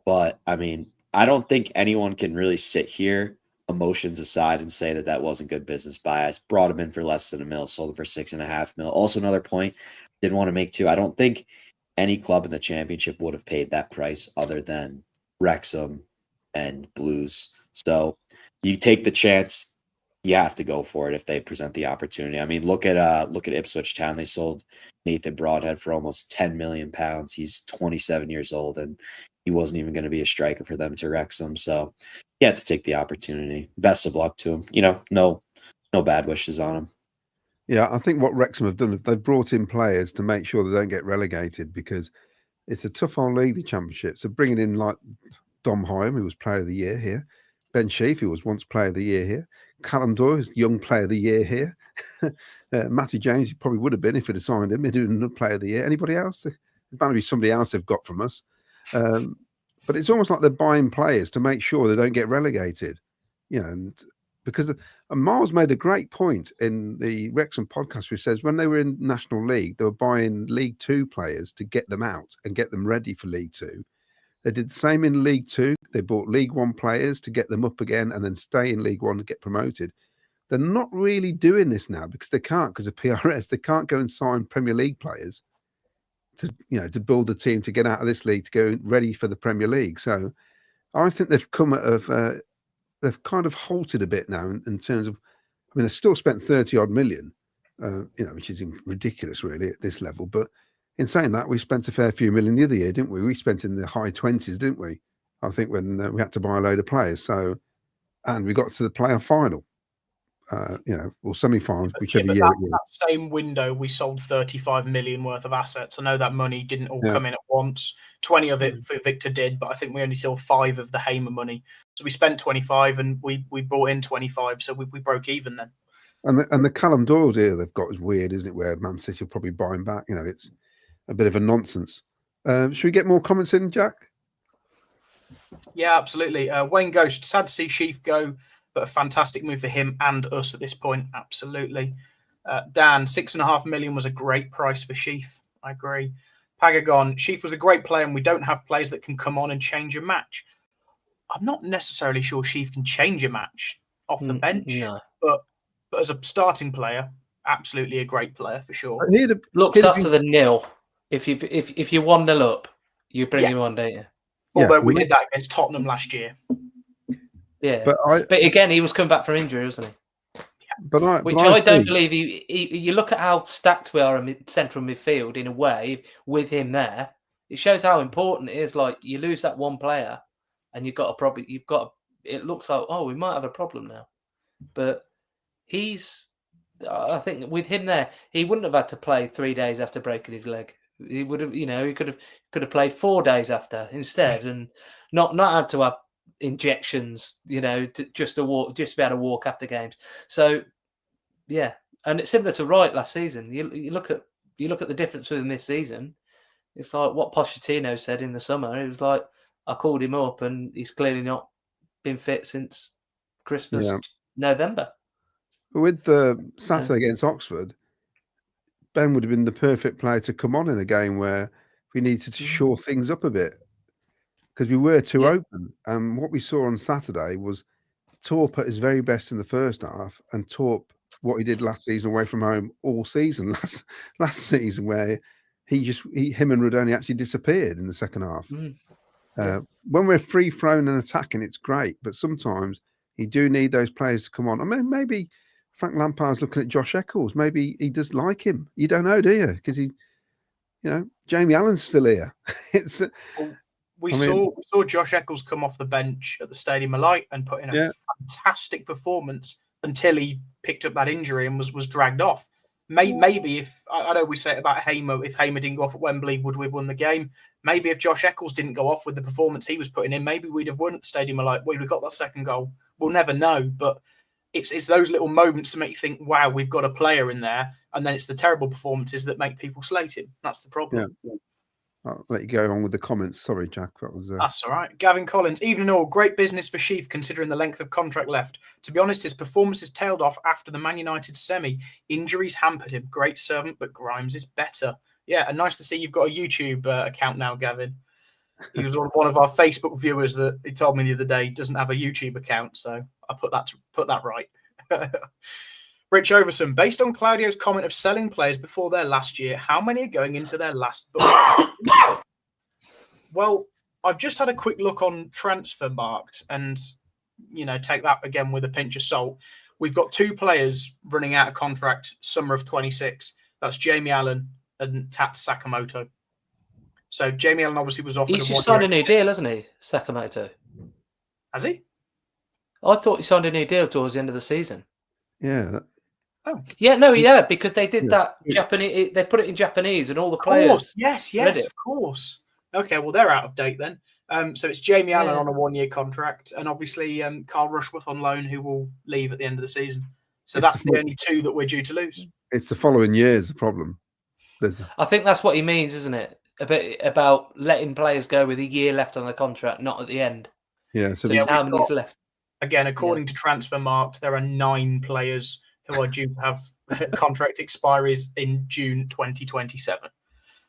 But, I mean, I don't think anyone can really sit here, emotions aside, and say that wasn't good business bias. Brought him in for less than $1 million, sold him for $6.5 million. Also, another point didn't want to make too. I don't think any club in the championship would have paid that price other than Wrexham and Blues. So you take the chance, you have to go for it if they present the opportunity. I mean, look at Ipswich Town. They sold Nathan Broadhead for almost £10 million. He's 27 years old, and he wasn't even going to be a striker for them to Wrexham. So he had to take the opportunity. Best of luck to him. No bad wishes on him. Yeah, I think what Wrexham have done, they've brought in players to make sure they don't get relegated, because it's a tough old league, the Championship. So bringing in like Dom Hyam, who was Player of the Year here, Ben Sheaf, who was once Player of the Year here, Callum Doyle, who's Young Player of the Year here, Matty James, he probably would have been if he'd have signed him. He'd have been another Player of the Year. Anybody else? There's bound to be somebody else they've got from us. But it's almost like they're buying players to make sure they don't get relegated. And because Miles made a great point in the Wrexham podcast, where he says when they were in National League, they were buying League Two players to get them out and get them ready for League Two. They did the same in League Two. They bought League One players to get them up again and then stay in League One to get promoted. They're not really doing this now because they can't, because of PRS. They can't go and sign Premier League players to build a team to get out of this league to go ready for the Premier League. So I think they've they've kind of halted a bit now in terms of. I mean, they've still spent 30 odd million, which is ridiculous really at this level. But in saying that, we spent a fair few million the other year, didn't we? We spent in the high 20s, didn't we? I think when we had to buy a load of players. So, and we got to the playoff final, or semi-finals, whichever year it was. That same window, we sold 35 million worth of assets. I know that money didn't all come in at once. 20 of it for Victor did, but I think we only sold 5 of the Hamer money. So we spent 25 and we brought in 25. So we broke even then. And the Callum Doyle deal they've got is weird, isn't it? Where Man City will probably buy him back. It's a bit of a nonsense. Should we get more comments in, Jack? Yeah, absolutely. Wayne Ghost, sad to see Sheaf go, but a fantastic move for him and us at this point. Absolutely. Dan, 6.5 million was a great price for Sheaf. I agree. Pagagon, Sheaf was a great player and we don't have players that can come on and change a match. I'm not necessarily sure Sheaf can change a match off the bench, but as a starting player, absolutely a great player for sure. Looks after the nil. If you 1-0 up, you bring him on, don't you? Although we did that against Tottenham last year. Yeah, but again, he was coming back from injury, wasn't he? Yeah. Which I don't believe. You look at how stacked we are in central midfield in a way with him there. It shows how important it is. Like you lose that one player, and you've got a problem. It looks like we might have a problem now. But I think with him there, he wouldn't have had to play 3 days after breaking his leg. He would have, he could have played 4 days after instead, and not had to have injections, just to be able to walk after games. So, yeah, and it's similar to Wright last season. You look at the difference within this season. It's like what Pochettino said in the summer. It was like I called him up, and he's clearly not been fit since Christmas, November. With the Saturday against Oxford, Ben would have been the perfect player to come on in a game where we needed to shore things up a bit because we were too open. And what we saw on Saturday was Torp at his very best in the first half, and Torp what he did last season away from home all season last season, where him and Rodoni actually disappeared in the second half. When we're free flowing and attacking, it's great, but sometimes you do need those players to come on. I mean, maybe Frank Lampard's looking at Josh Eccles. Maybe he does like him. You don't know, do you? Because Jamie Allen's still here. We saw Josh Eccles come off the bench at the Stadium of Light and put in a fantastic performance until he picked up that injury and was dragged off. Maybe if I know we say it about Hamer, if Hamer didn't go off at Wembley, would we have won the game? Maybe if Josh Eccles didn't go off with the performance he was putting in, maybe we'd have won at the Stadium of Light. We'd have got that second goal. We'll never know, but it's those little moments to make you think, wow, we've got a player in there, and then it's the terrible performances that make people slate him. That's the problem. Yeah. I'll let you go on with the comments. Sorry, Jack. That's all right. Gavin Collins, even all, great business for Sheaf considering the length of contract left. To be honest, his performances tailed off after the Man United semi. Injuries hampered him. Great servant, but Grimes is better. Yeah, and nice to see you've got a YouTube account now, Gavin. He was one of our Facebook viewers that he told me the other day doesn't have a YouTube account, so I put that right. Rich Overson, based on Claudio's comment of selling players before their last year, how many are going into their last book? Well, I've just had a quick look on Transfermarkt and, take that again with a pinch of salt. We've got 2 players running out of contract summer of 26. That's Jamie Allen and Tats Sakamoto. So Jamie Allen obviously was offered. He's just signed a new deal, hasn't he, Sakamoto? Has he? I thought he signed a new deal towards the end of the season. Yeah. Oh. Yeah, no, he had, because they did that Japanese. They put it in Japanese, and all the players. Yes, of course. Okay, well they're out of date then. So it's Jamie Allen on a 1-year contract, and obviously Carl Rushworth on loan, who will leave at the end of the season. So that's the only 2 that we're due to lose. It's the following year is the problem. I think that's what he means, isn't it? A bit about letting players go with a year left on the contract, not at the end. Yeah. So how many's left? Again, according to Transfermarkt, there are 9 players who are due to have contract expiries in June 2027.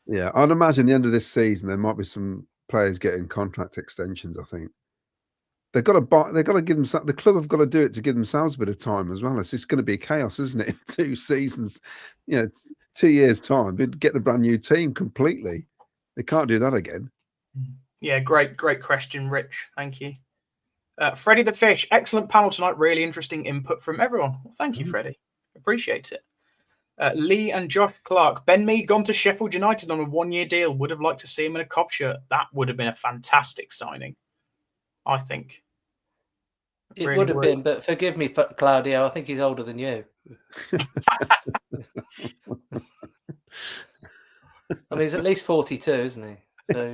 Yeah, I'd imagine the end of this season there might be some players getting contract extensions, I think. they've got to buy. They've got to give them. The club have got to do it to give themselves a bit of time as well. It's just going to be chaos, isn't it? In 2 seasons, 2 years' time, we'd get a brand new team completely. They can't do that again. Yeah, great question, Rich. Thank you. Freddie the Fish, excellent panel tonight. Really interesting input from everyone. Well, thank you, Freddie. Appreciate it. Lee and Josh Clark. Ben Mee gone to Sheffield United on a 1-year deal. Would have liked to see him in a Cov shirt. That would have been a fantastic signing, I think. It would have been, but forgive me, Claudio. I think he's older than you. I mean, he's at least 42, isn't he? So,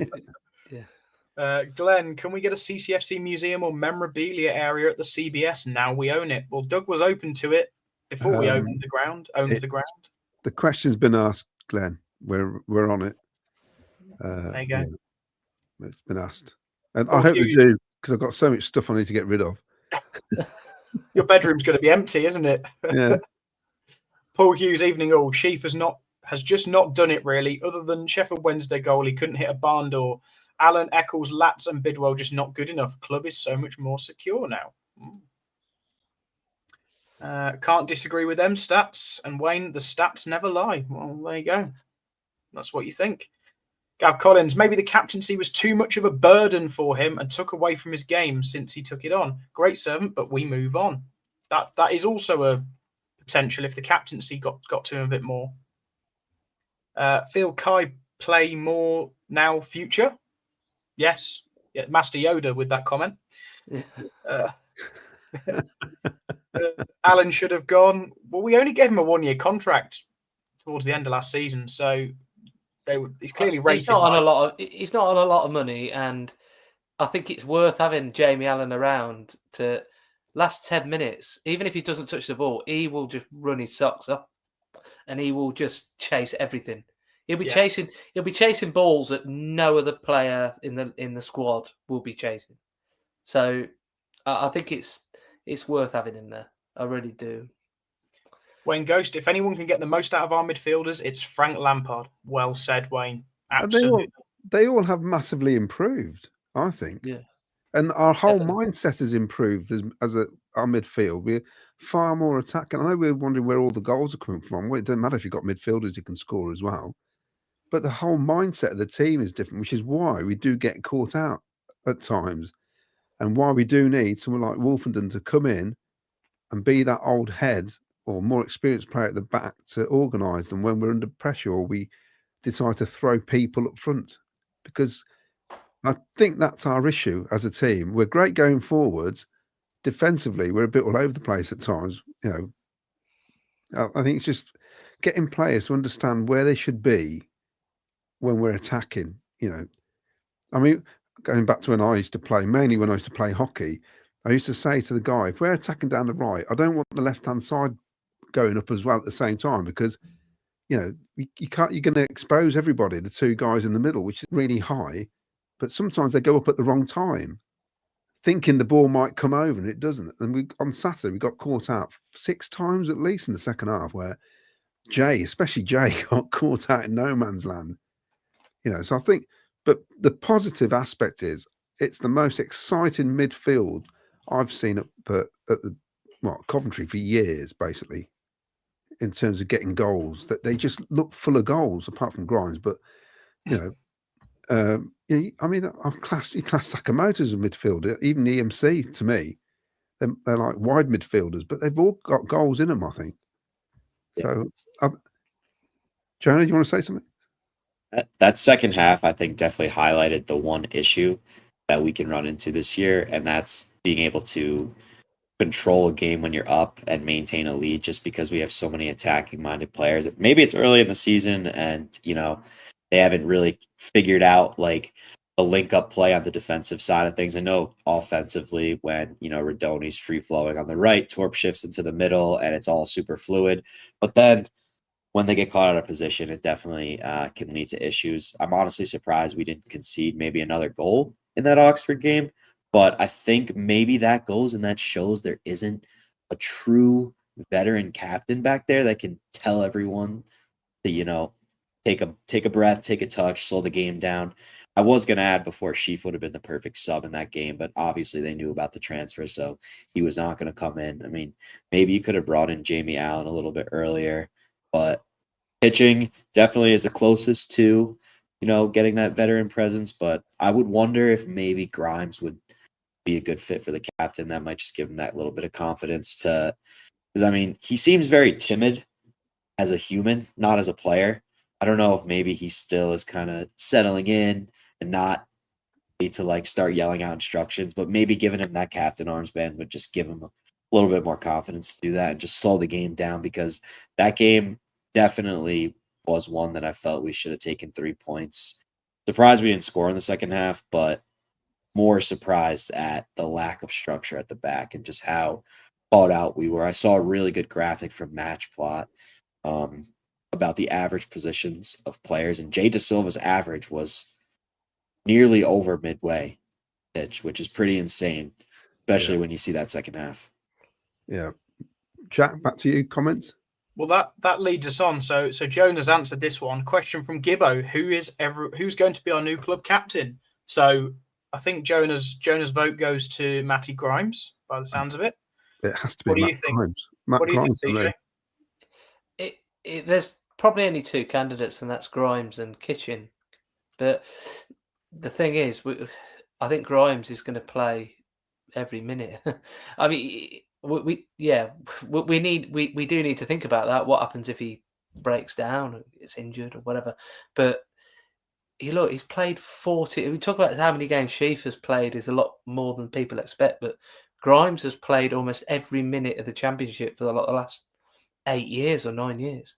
yeah. Glenn, can we get a CCFC museum or memorabilia area at the CBS? Now we own it. Well, Doug was open to it before we owned the ground. The question's been asked, Glenn. We're on it. There you go. Yeah, it's been asked, and I hope they do, because I've got so much stuff I need to get rid of. Your bedroom's going to be empty, isn't it? Yeah. Paul Hughes, evening all. Sheaf has just not done it really. Other than Sheffield Wednesday goal, he couldn't hit a barn door. Allen, Eccles, Latz, and Bidwell just not good enough. Club is so much more secure now. Can't disagree with them stats. And Wayne, the stats never lie. Well, there you go. That's what you think. Gav Collins, maybe the captaincy was too much of a burden for him and took away from his game since he took it on. Great servant, but we move on. That is also a potential if the captaincy got to him a bit more. Feel Kai play more now future? Yes. Yeah, Master Yoda with that comment. Alan should have gone. Well, we only gave him a 1-year contract towards the end of last season, so he's clearly rated. He's not on a lot of money, and I think it's worth having Jamie Allen around to last 10 minutes. Even if he doesn't touch the ball, he will just run his socks up, and he will just chase everything. He'll be chasing balls that no other player in the squad will be chasing. So I think it's worth having him there. I really do. Wayne Ghost, if anyone can get the most out of our midfielders, it's Frank Lampard. Well said, Wayne. Absolutely. They all have massively improved, I think. Yeah. And our whole mindset has improved as our midfield. We're far more attacking. I know we're wondering where all the goals are coming from. Well, it doesn't matter if you've got midfielders who can score as well. But the whole mindset of the team is different, which is why we do get caught out at times, and why we do need someone like Wolfenden to come in and be that old head or more experienced player at the back to organise them when we're under pressure or we decide to throw people up front. Because I think that's our issue as a team. We're great going forwards. Defensively, we're a bit all over the place at times. I think it's just getting players to understand where they should be when we're attacking. I mean, going back to when I used to play, mainly when I used to play hockey, I used to say to the guy, if we're attacking down the right, I don't want the left-hand side going up as well at the same time, because you can't. You're going to expose everybody, the two guys in the middle, which is really high, but sometimes they go up at the wrong time, thinking the ball might come over and it doesn't. And on Saturday we got caught out 6 times at least in the second half, where especially Jay, got caught out in no man's land. So I think, but the positive aspect is it's the most exciting midfield I've seen at Coventry for years, basically, in terms of getting goals. That they just look full of goals, apart from Grimes. But I mean, I've class Sakamoto as a midfielder. Even EMC, to me, they're like wide midfielders, but they've all got goals in them, I think. So, Jonah, do you want to say something? That second half, I think, definitely highlighted the one issue that we can run into this year, and that's being able to control a game when you're up and maintain a lead, just because we have so many attacking-minded players. Maybe it's early in the season and, they haven't really figured out, like, a link-up play on the defensive side of things. I know offensively when, Radoni's free-flowing on the right, Torp shifts into the middle, and it's all super fluid. But then when they get caught out of position, it definitely can lead to issues. I'm honestly surprised we didn't concede maybe another goal in that Oxford game, but I think maybe that goes and that shows there isn't a true veteran captain back there that can tell everyone to, take a breath, take a touch, slow the game down. I was going to add before, Sheaf would have been the perfect sub in that game, but obviously they knew about the transfer, so he was not going to come in. I mean, maybe you could have brought in Jamie Allen a little bit earlier, but pitching definitely is the closest to, getting that veteran presence. But I would wonder if maybe Grimes would be a good fit for the captain. That might just give him that little bit of confidence because I mean, he seems very timid as a human, not as a player. I don't know if maybe he still is kind of settling in and not need to like start yelling out instructions, but maybe giving him that captain armband would just give him a little bit more confidence to do that and just slow the game down, because that game definitely was one that I felt we should have taken 3 points. Surprised we didn't score in the second half, but more surprised at the lack of structure at the back and just how thought out we were. I saw a really good graphic from Match Plot about the average positions of players, and Jay DeSilva's average was nearly over midway pitch, which is pretty insane, especially when you see that second half. Yeah. Jack, back to you. Comments? Well, that leads us on. So Jonah's answered this one. Question from Gibbo: who's going to be our new club captain? So I think Jonah's vote goes to Matty Grimes, by the sounds of it. It has to be. What do Matt you think? Grimes. Matt What do you Grimes think, CJ? There's probably only 2 candidates, and that's Grimes and Kitchen. But the thing is, I think Grimes is going to play every minute. I mean, we do need to think about that. What happens if he breaks down, or gets injured, or whatever? But he's played 40. We talk about how many games Sheaf has played is a lot more than people expect, but Grimes has played almost every minute of the Championship for the last 8 years or 9 years.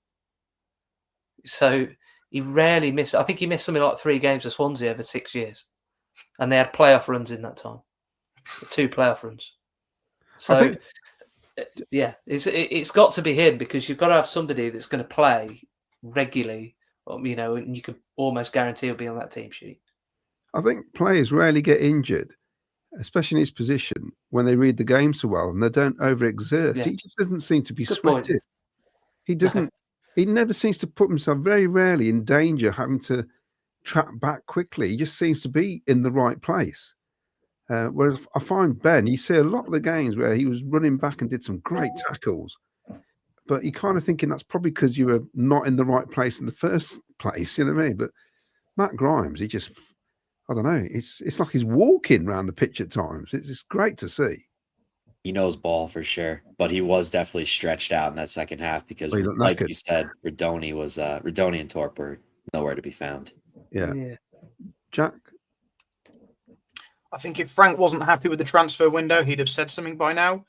So he rarely missed. I think he missed something like 3 games for Swansea over 6 years, and they had playoff runs in that time, 2 playoff runs. So it's got to be him, because you've got to have somebody that's going to play regularly, and you can almost guarantee he'll be on that team sheet. I think players rarely get injured, especially in his position, when they read the game so well and they don't overexert. He just doesn't seem to be sweated. He doesn't. No. He never seems to put himself, very rarely, in danger, having to track back quickly. He just seems to be in the right place. Whereas I find Ben, you see a lot of the games where he was running back and did some great tackles, but you're kind of thinking that's probably because you were not in the right place in the first place. You know what I mean? But Matt Grimes, he just, I don't know. It's like he's walking around the pitch at times. It's great to see. He knows ball for sure, but he was definitely stretched out in that second half because, like you said, Redoni and Torp were nowhere to be found. Yeah. Jack? I think if Frank wasn't happy with the transfer window, he'd have said something by now.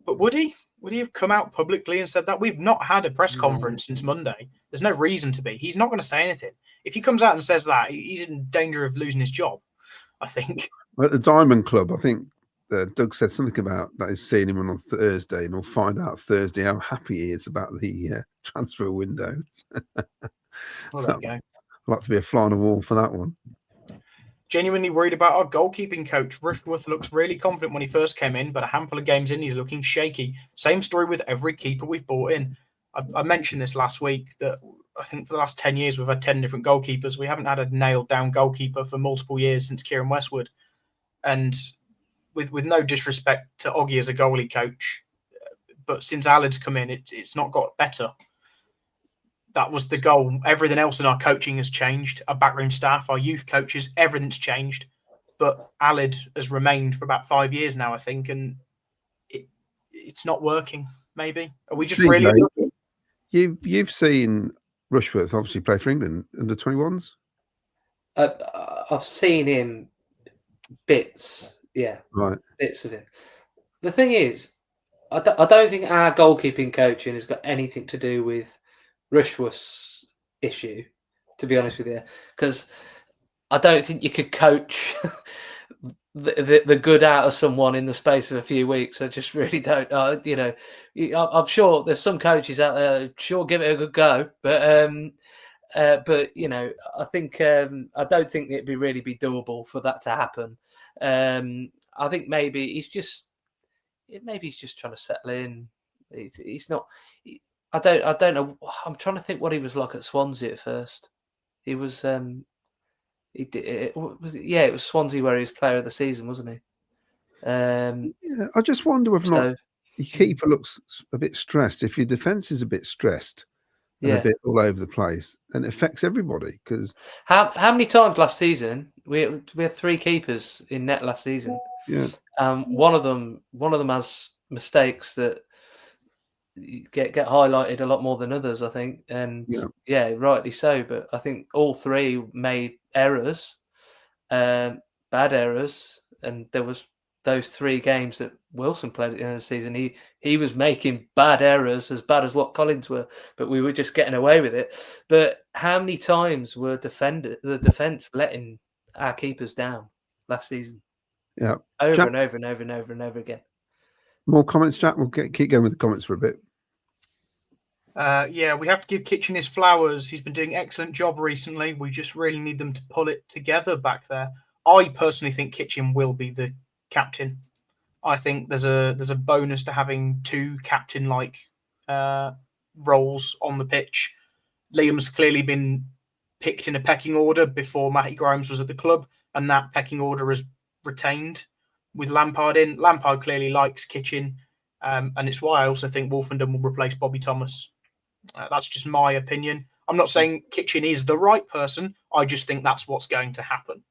But would he? Would he have come out publicly and said that? We've not had a press conference since Monday. There's no reason to be. He's not going to say anything. If he comes out and says that, he's in danger of losing his job, I think. At the Diamond Club, I think Doug said something about that he's seeing him on Thursday, and we'll find out Thursday how happy he is about the transfer window. Well, there we go. I'd like to be a fly on the wall for that one. Genuinely worried about our goalkeeping coach. Rushworth looks really confident when he first came in, but a handful of games in, he's looking shaky. Same story with every keeper we've brought in. I mentioned this last week that I think for the last 10 years we've had 10 different goalkeepers. We haven't had a nailed down goalkeeper for multiple years since Kieran Westwood. And with no disrespect to Oggy as a goalie coach, but since Allard's come in, it's not got better. That was the goal. Everything else in our coaching has changed. Our backroom staff, our youth coaches, everything's changed. But Allard has remained for about 5 years now, I think, and it's not working. Maybe are we just really? You've seen Rushworth obviously play for England under 21s. I've seen him bits, right, bits of him. The thing is, I don't think our goalkeeping coaching has got anything to do with Rushworth's issue, to be honest with you, because I don't think you could coach the good out of someone in the space of a few weeks. I just really don't. I'm sure there's some coaches out there sure give it a good go, but I think I don't think it'd really be doable for that to happen. I think maybe he's just trying to settle in. He's not. I don't know. I'm trying to think what he was like at Swansea at first. He was He did. It was Swansea where he was player of the season, wasn't he? Yeah, I just wonder whether or not your keeper looks a bit stressed. If your defence is a bit stressed and a bit all over the place, and it affects everybody. Because how many times last season we had 3 keepers in net last season? Yeah. One of them has mistakes that get highlighted a lot more than others, I think, and rightly so. But I think all 3 made errors, bad errors, and there was those 3 games that Wilson played at the end of the season. He was making bad errors, as bad as what Collins were, but we were just getting away with it. But how many times were the defence letting our keepers down last season? Yeah, over and over and over and over and over again. More comments, Jack? We'll keep going with the comments for a bit. We have to give Kitchen his flowers. He's been doing an excellent job recently. We just really need them to pull it together back there. I personally think Kitchen will be the captain. I think there's a bonus to having 2 captain-like roles on the pitch. Liam's clearly been picked in a pecking order before Matty Grimes was at the club, and that pecking order has retained with Lampard in. Lampard clearly likes Kitchen, and it's why I also think Wolfenden will replace Bobby Thomas. That's just my opinion. I'm not saying Kitchen is the right person. I just think that's what's going to happen.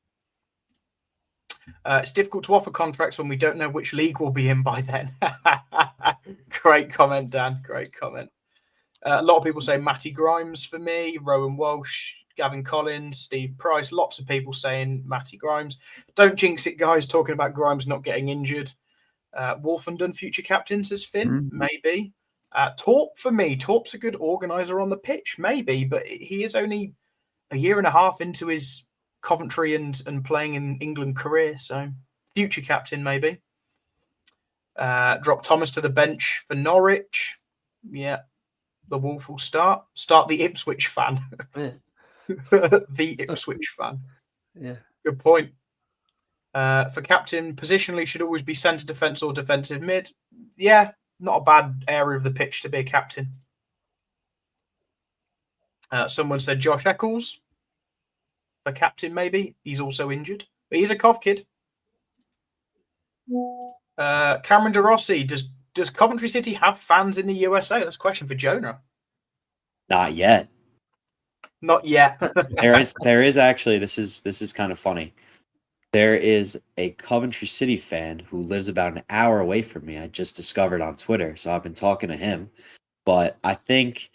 It's difficult to offer contracts when we don't know which league we'll be in by then. Great comment, Dan. Great comment. A lot of people say Matty Grimes for me, Rowan Walsh, Gavin Collins, Steve Price. Lots of people saying Matty Grimes. Don't jinx it, guys, talking about Grimes not getting injured. Wolfenden, future captain, says Finn. Maybe. Torp for me. Torp's a good organiser on the pitch. Maybe, but he is only a year and a half into his Coventry and playing in England career. So future captain, maybe. Drop Thomas to the bench for Norwich. Yeah. The Wolf will start. Start the Ipswich fan. Yeah. The Ipswich fan. Yeah. Good point. For captain, positionally should always be centre defence or defensive mid. Yeah, not a bad area of the pitch to be a captain. Someone said Josh Eccles. For captain, maybe. He's also injured. But he's a Cov kid. Cameron De Rossi, does Coventry City have fans in the USA? That's a question for Jonah. Not yet. Not yet. there is actually, this is kind of funny. There is a Coventry City fan who lives about an hour away from me. I just discovered on Twitter, so I've been talking to him. But I think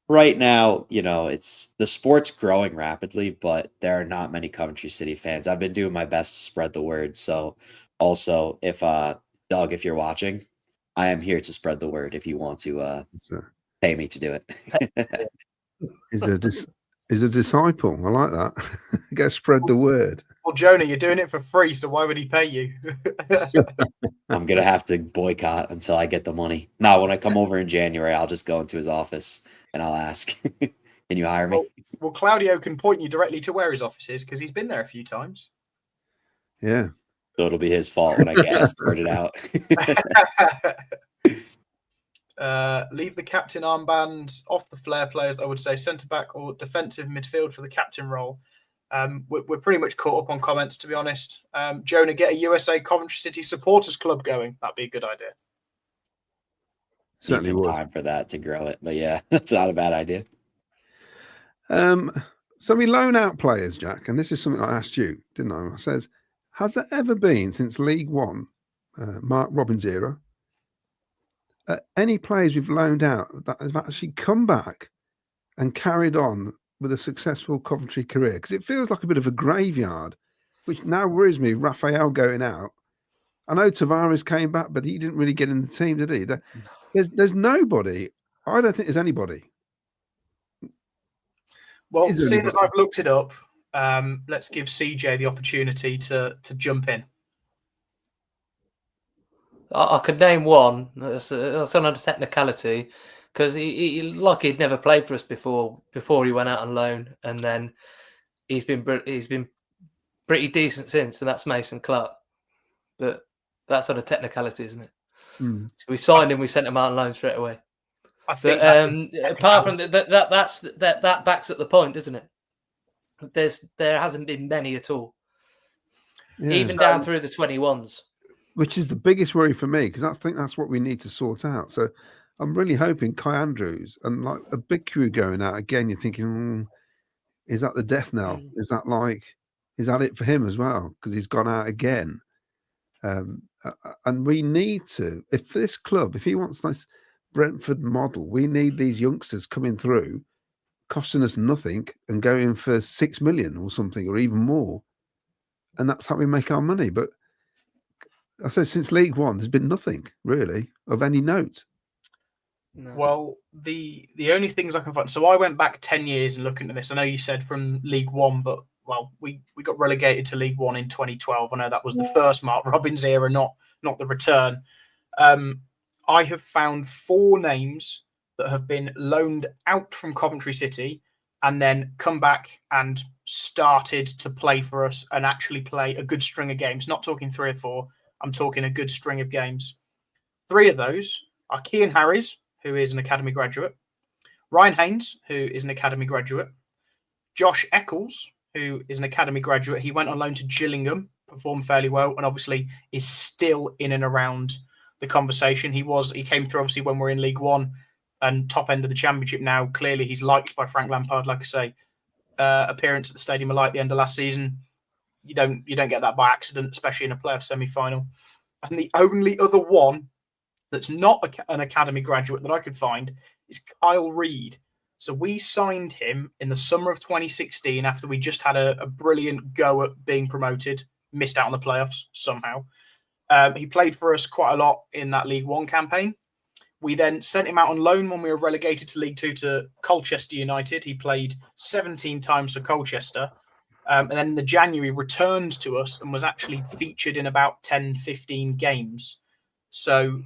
right now, it's the sport's growing rapidly, but there are not many Coventry City fans. I've been doing my best to spread the word. So also, if Doug, if you're watching, I am here to spread the word if you want to pay me to do it. He's a disciple. I like that. Go spread the word. Well, Jonah, you're doing it for free, so why would he pay you? I'm going to have to boycott until I get the money. Now, when I come over in January, I'll just go into his office and I'll ask, can you hire me? Well, Claudio can point you directly to where his office is because he's been there a few times. Yeah. So it'll be his fault when I get escorted out. Leave the captain armband off the flair players. I would say centre-back or defensive midfield for the captain role. We're pretty much caught up on comments, to be honest. Jonah, get a USA Coventry City supporters club going. That'd be a good idea. Need some time for that to grow it. But yeah, it's not a bad idea. So we loan out players, Jack, and this is something I asked you, didn't I? I says, has there ever been since League One, Mark Robbins era, any players we've loaned out that have actually come back and carried on with a successful Coventry career? Because it feels like a bit of a graveyard, which now worries me. Raphael going out. I know Tavares came back, but he didn't really get in the team, did he? There's nobody. I don't think there's anybody. Well, seeing as I've looked it up, let's give CJ the opportunity to jump in. I could name one. That's another technicality because he'd never played for us before he went out on loan, and then he's been pretty decent since, and that's Mason Clark. But that's sort of technicality, isn't it? So we signed him, we sent him out on loan straight away. I think apart from that backs up the point, doesn't it? there hasn't been many at all, even So- down through the 21s. Which is the biggest worry for me, because I think that's what we need to sort out. So I'm really hoping Kai Andrews and like a big crew going out again. You're thinking, is that the death knell? Is that it for him as well? Because he's gone out again. And we need to, if this club, if he wants this Brentford model, we need these youngsters coming through, costing us nothing and going for 6 million or something, or even more. And that's how we make our money. But I said, since League One, there's been nothing really of any note. No. Well, the only things I can find. So I went back 10 years and looking at this. I know you said from League One, but we got relegated to League One in 2012. I know that was the first Mark Robins era, not the return. I have found 4 names that have been loaned out from Coventry City and then come back and started to play for us and actually play a good string of games. Not talking 3 or 4. I'm talking a good string of games. 3 of those are Cian Harries, who is an academy graduate, Ryan Haynes, who is an academy graduate, Josh Eccles, who is an academy graduate. He went on loan to Gillingham, performed fairly well, and obviously is still in and around the conversation. He came through obviously when we're in League One and top end of the Championship now. Clearly, he's liked by Frank Lampard. Like I say, appearance at the Stadium of Light at the end of last season. You don't get that by accident, especially in a playoff semi-final. And the only other one that's not an academy graduate that I could find is Kyle Reid. So we signed him in the summer of 2016 after we just had a brilliant go at being promoted, missed out on the playoffs somehow. He played for us quite a lot in that League One campaign. We then sent him out on loan when we were relegated to League Two to Colchester United. He played 17 times for Colchester. And then in the January returned to us and was actually featured in about 10, 15 games. So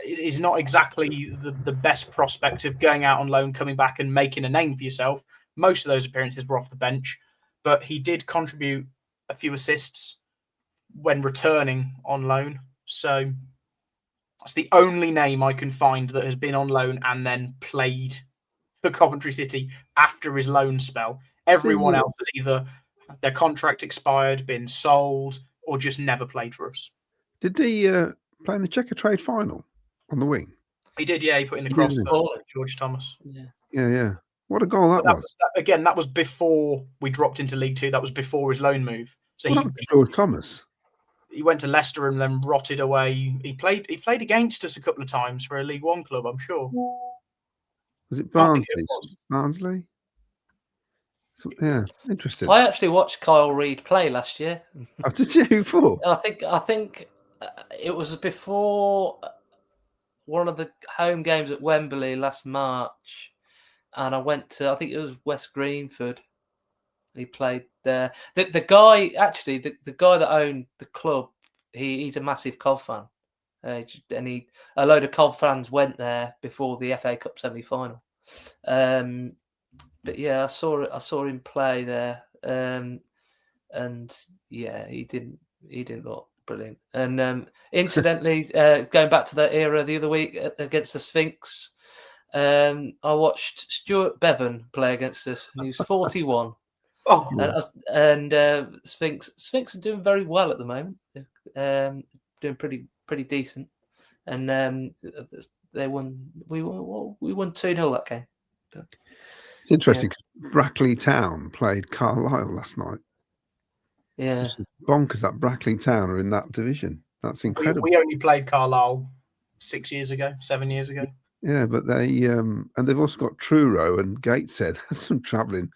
is not exactly the best prospect of going out on loan, coming back and making a name for yourself. Most of those appearances were off the bench, but he did contribute a few assists when returning on loan. So that's the only name I can find that has been on loan and then played for Coventry City after his loan spell. Everyone else has either their contract expired, been sold, or just never played for us. Did he play in the Checker Trade final on the wing? He did, yeah. He put in the cross for George Thomas. Yeah. What a goal that was. That was before we dropped into League Two. That was before his loan move. So George Thomas. He went to Leicester and then rotted away. He played against us a couple of times for a League One club, I'm sure. Was it Barnsley? Barnsley? So, yeah, interesting. I actually watched Kyle Reid play last year. Oh, did you? For? I think it was before one of the home games at Wembley last March, and I went to, I think it was West Greenford. He played there. The guy, actually, the guy that owned the club, he's a massive Cov fan, and a load of Cov fans went there before the FA Cup semi-final. But yeah, I saw him play there, and yeah, he didn't look brilliant. And incidentally, going back to that era the other week against the Sphinx, I watched Stuart Bevan play against us, and he was 41. Oh, and Sphinx are doing very well at the moment. Doing pretty decent, and they won. We won 2-0 that game. It's interesting because Brackley Town played Carlisle last night. Yeah, it's bonkers that Brackley Town are in that division. That's incredible. We only played Carlisle 7 years ago. Yeah, but they and they've also got Truro and Gateshead. That's some travelling.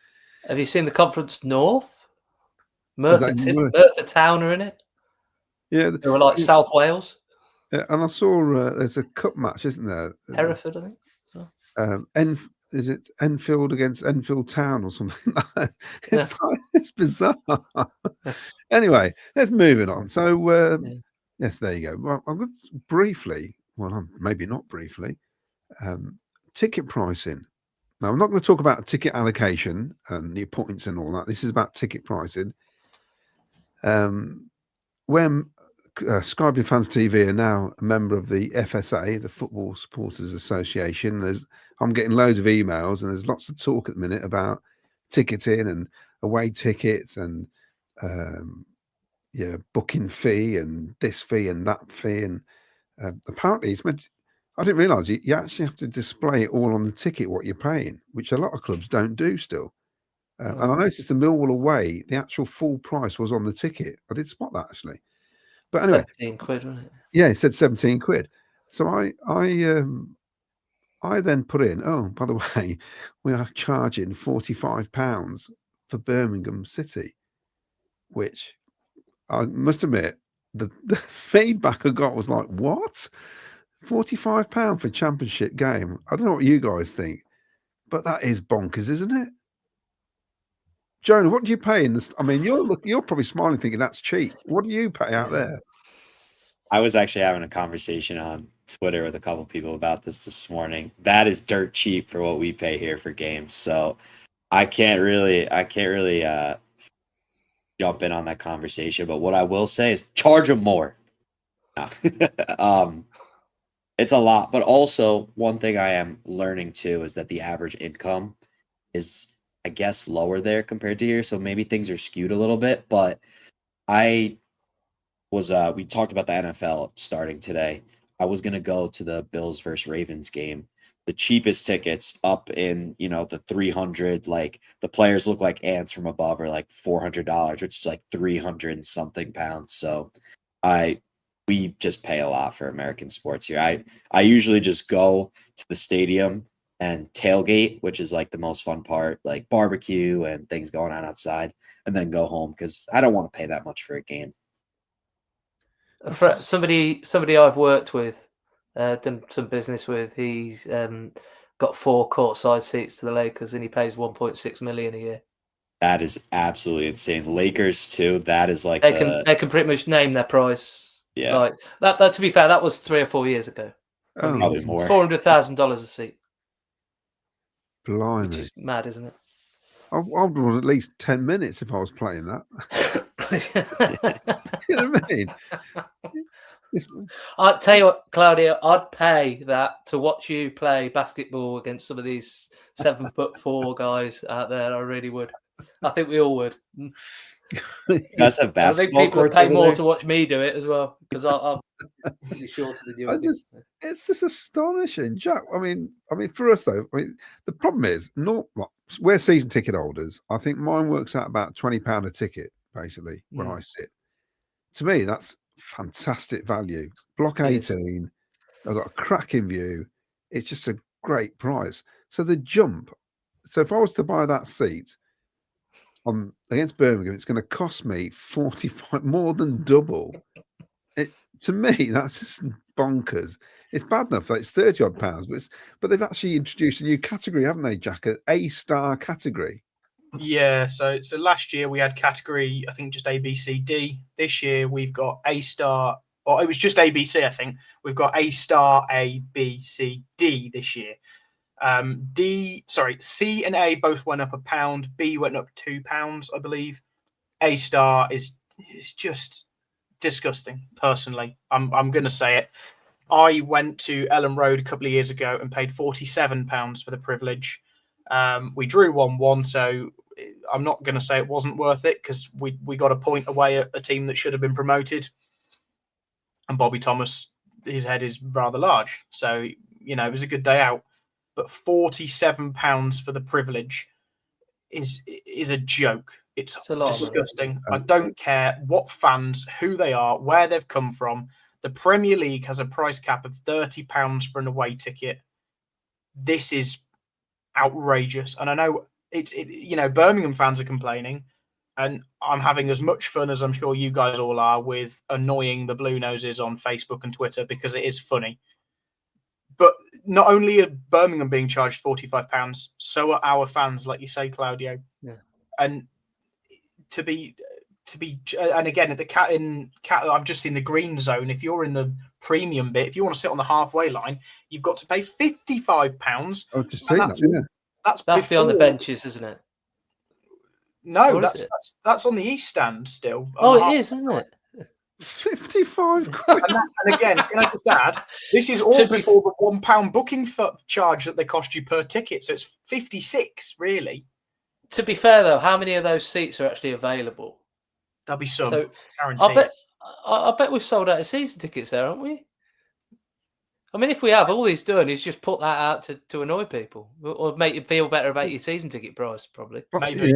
Have you seen the Conference North? Merthyr Town are in it. Yeah, they were like South Wales. Yeah, and I saw there's a cup match, isn't there? Hereford, I think. So. Is it Enfield against Enfield Town or something like that? It's bizarre. Anyway, let's move it on. So, yes, there you go. Well, I'm going to briefly, maybe not briefly, ticket pricing. Now, I'm not going to talk about ticket allocation and your points and all that. This is about ticket pricing. When Sky Blue Fans TV are now a member of the FSA, the Football Supporters Association, I'm getting loads of emails and there's lots of talk at the minute about ticketing and away tickets and booking fee and this fee and that fee. And apparently it's meant. I didn't realise you actually have to display it all on the ticket what you're paying, which a lot of clubs don't do still. And I noticed the Millwall away, the actual full price was on the ticket. I did spot that actually. But anyway, £17, wasn't it? Yeah, it said 17 quid. So I then put in, oh, by the way, we are charging £45 for Birmingham City, which I must admit, the feedback I got was like, what? £45 for a championship game? I don't know what you guys think, but that is bonkers, isn't it? Jonah, what do you pay in this? I mean, you're probably smiling thinking that's cheap. What do you pay out there? I was actually having a conversation on Twitter with a couple people about this morning. That is dirt cheap for what we pay here for games. So I can't really jump in on that conversation. But what I will say is charge them more. It's a lot. But also one thing I am learning too is that the average income is, I guess, lower there compared to here. So maybe things are skewed a little bit. But we talked about the NFL starting today. I was going to go to the Bills versus Ravens game. The cheapest tickets up in, the 300, like the players look like ants from above, are like $400, which is like 300 and something pounds. So we just pay a lot for American sports here. I usually just go to the stadium and tailgate, which is like the most fun part, like barbecue and things going on outside, and then go home because I don't want to pay that much for a game. Somebody I've worked with, done some business with, he's got 4 courtside seats to the Lakers, and he pays $1.6 million a year. That is absolutely insane. Lakers too. That is like they can pretty much name their price. Yeah. Like that. To be fair, that was 3 or 4 years ago. Probably more. $400,000 a seat. Blimey. Which is mad, isn't it? I would want at least 10 minutes if I was playing that. You know what I mean? I'll tell you what, Claudio, I'd pay that to watch you play basketball against some of these 7'4" guys out there. I really would. I think we all would. You guys have basketball. I think people would pay more to watch me do it as well, because I'm really shorter than you. It's just astonishing, Jack. I mean, for us though, the problem is, we're season ticket holders. I think mine works out about £20 a ticket, basically, where I sit. To me, that's fantastic value. Block 18. I've got a cracking view. It's just a great price. So the jump. So if I was to buy that seat against Birmingham, it's going to cost me 45, more than double. To me, that's just bonkers. It's bad enough that it's 30 odd pounds, but they've actually introduced a new category, haven't they, Jack? An A-star category. Yeah, so last year we had category, I think, just A, B, C, D. This year we've got A-star, or it was just A, B, C, I think. We've got A-star, A, B, C, D this year. C and A both went up £1. B went up £2, I believe. A-star is just disgusting, personally. I'm going to say it. I went to Ellen Road a couple of years ago and paid £47 for the privilege. We drew 1-1, so I'm not going to say it wasn't worth it, because we got a point away at a team that should have been promoted. And Bobby Thomas, his head is rather large. So, it was a good day out. But £47 for the privilege is a joke. It's disgusting. I don't care what fans, who they are, where they've come from. The Premier League has a price cap of £30 for an away ticket. This is outrageous. And I know Birmingham fans are complaining, and I'm having as much fun as I'm sure you guys all are with annoying the Blue Noses on Facebook and Twitter, because it is funny. But not only are Birmingham being charged £45, so are our fans, like you say, Claudio. Yeah. And to be, and again, at the I've just seen the green zone. If you're in the premium bit, if you want to sit on the halfway line, you've got to pay £55. Oh, just say that, yeah. That's beyond the benches, isn't it? No, that's on the east stand still. Oh, it is, isn't it? 55 quid. And again, can I just add, this is all before the £1 booking charge that they cost you per ticket, so it's 56 really. to be fair though, how many of those seats are actually available? There'll be some. So Guaranteed. I bet we've sold out of season tickets there, haven't we? I mean, if we have, all he's doing is just put that out to annoy people or make you feel better about your season ticket price, probably. Maybe.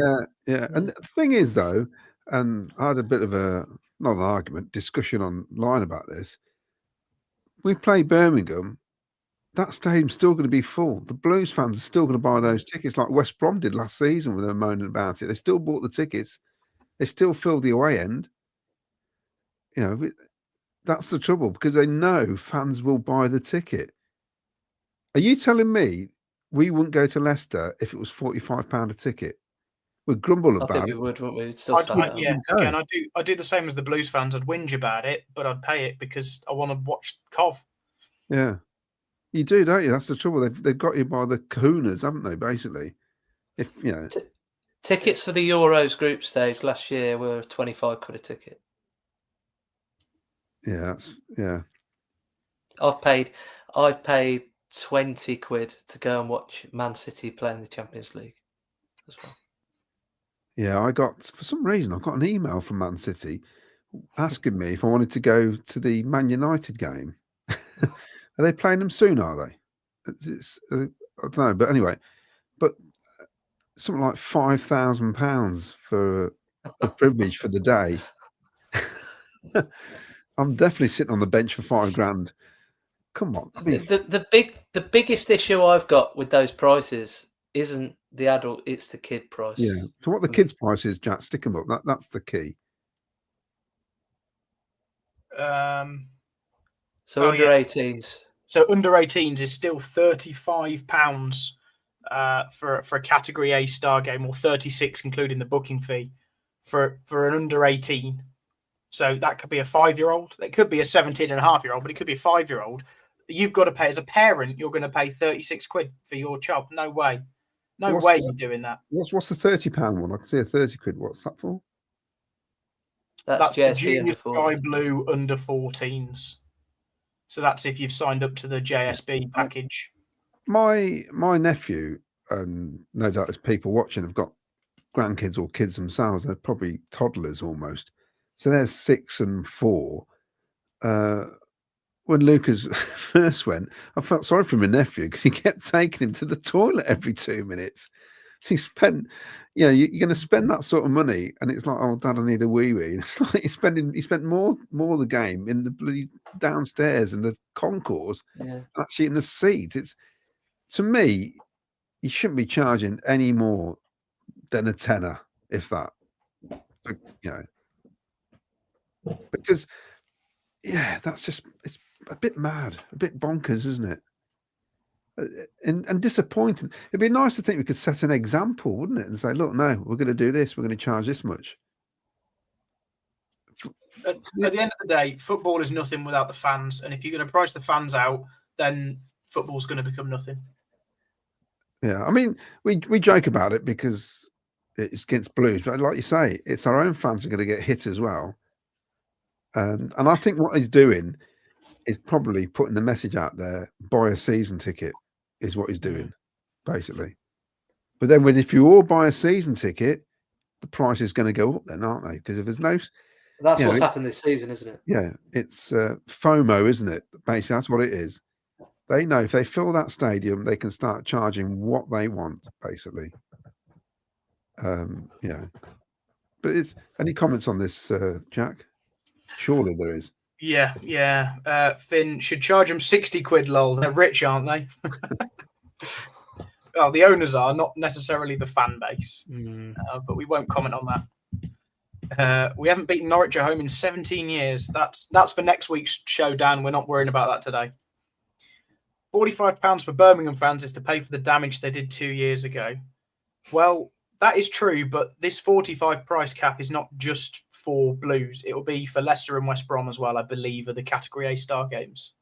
Yeah. And the thing is, though, and I had a bit of not an argument, discussion online about this. We play Birmingham, that stadium's still going to be full. The Blues fans are still going to buy those tickets like West Brom did last season when they were moaning about it. They still bought the tickets. They still filled the away end. That's the trouble because they know fans will buy the ticket. Are you telling me we wouldn't go to Leicester if it was £45 a ticket? We'd grumble about it. I think we would, wouldn't we? We'd still again, I do the same as the Blues fans. I'd whinge about it, but I'd pay it because I want to watch Cov. Yeah. You do, don't you? That's the trouble. They've got you by the kahunas, haven't they, basically? Tickets for the Euros group stage last year were £25 a ticket. Yeah, I've paid £20 to go and watch Man City play in the Champions League as well. Yeah, for some reason, I got an email from Man City asking me if I wanted to go to the Man United game. Are they playing them soon, are they? I don't know, but anyway, something like £5,000 for the privilege for the day. I'm definitely sitting on the bench for £5,000. Come on. The biggest issue I've got with those prices isn't the adult, it's the kid price. Yeah. So what the kids' price is, Jack, stick them up. That's the key. So under 18s. So under 18s is still £35 for a Category A star game, or 36 including the booking fee for an under 18. So that could be a 5-year-old. It could be a 17.5-year-old, but it could be a 5-year-old. You've got to pay as a parent. You're going to pay £36 for your child. No way. No way you're doing that. What's the £30 one? I can see a £30. What's that for? That's the JSB Junior under Sky Blue under 14s. So that's if you've signed up to the JSB package. My nephew, and no doubt there's people watching, have got grandkids or kids themselves. They're probably toddlers almost. So they're 6 and 4. When Lucas first went, I felt sorry for my nephew because he kept taking him to the toilet every 2 minutes. So he spent, you're going to spend that sort of money, and it's like, oh, Dad, I need a wee wee. It's like he spent more of the game in the bloody downstairs in the concourse, actually in the seat. It's, to me, you shouldn't be charging any more than a tenner, if that. So, because that's just, it's a bit mad, a bit bonkers, isn't it? And disappointing. It'd be nice to think we could set an example, wouldn't it? And say, look, no, we're going to do this. We're going to charge this much. At the end of the day, football is nothing without the fans. And if you're going to price the fans out, then football's going to become nothing. Yeah, I mean, we joke about it because it's against Blues, but like you say, it's our own fans are going to get hit as well. And I think what he's doing is probably putting the message out there: buy a season ticket is what he's doing, basically. But then, if you all buy a season ticket, the price is going to go up, then, aren't they? Because if there's no, that's what's happened this season, isn't it? Yeah, it's FOMO, isn't it? Basically, that's what it is. They know if they fill that stadium, they can start charging what they want, basically. But any comments on this, Jack? Surely there is. Yeah. Finn should charge them £60, lol. They're rich, aren't they? Well, the owners are, not necessarily the fan base. But we won't comment on that. We haven't beaten Norwich at home in 17 years. That's for next week's show, Dan. We're not worrying about that today. £45 for Birmingham fans is to pay for the damage they did 2 years ago. Well, that is true, but this 45 price cap is not just for Blues. It will be for Leicester and West Brom as well, I believe, are the Category A star games.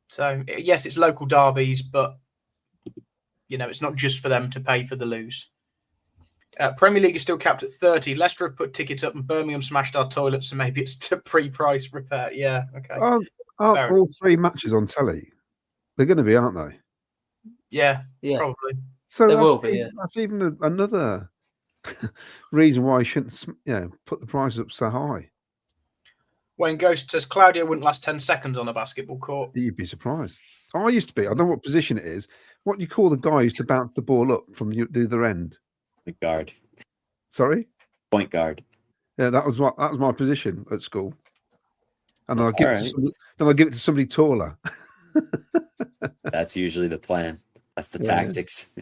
So, yes, it's local derbies, but, it's not just for them to pay for the lose. Premier League is still capped at 30. Leicester have put tickets up and Birmingham smashed our toilets, so maybe it's to pre-price repair. Yeah, okay. Aren't all 3 matches on telly? They're going to be, aren't they? Yeah. Probably. So There will be, yeah. that's even another reason why you shouldn't, put the prices up so high. Wayne Ghost says Claudio wouldn't last 10 seconds on a basketball court. You'd be surprised. I used to be. I don't know what position it is. What do you call the guy who used to bounce the ball up from the other end? Point guard. Sorry? Point guard. Yeah, that was my position at school. And then I'll give it to somebody taller. That's usually the plan. That's the tactics.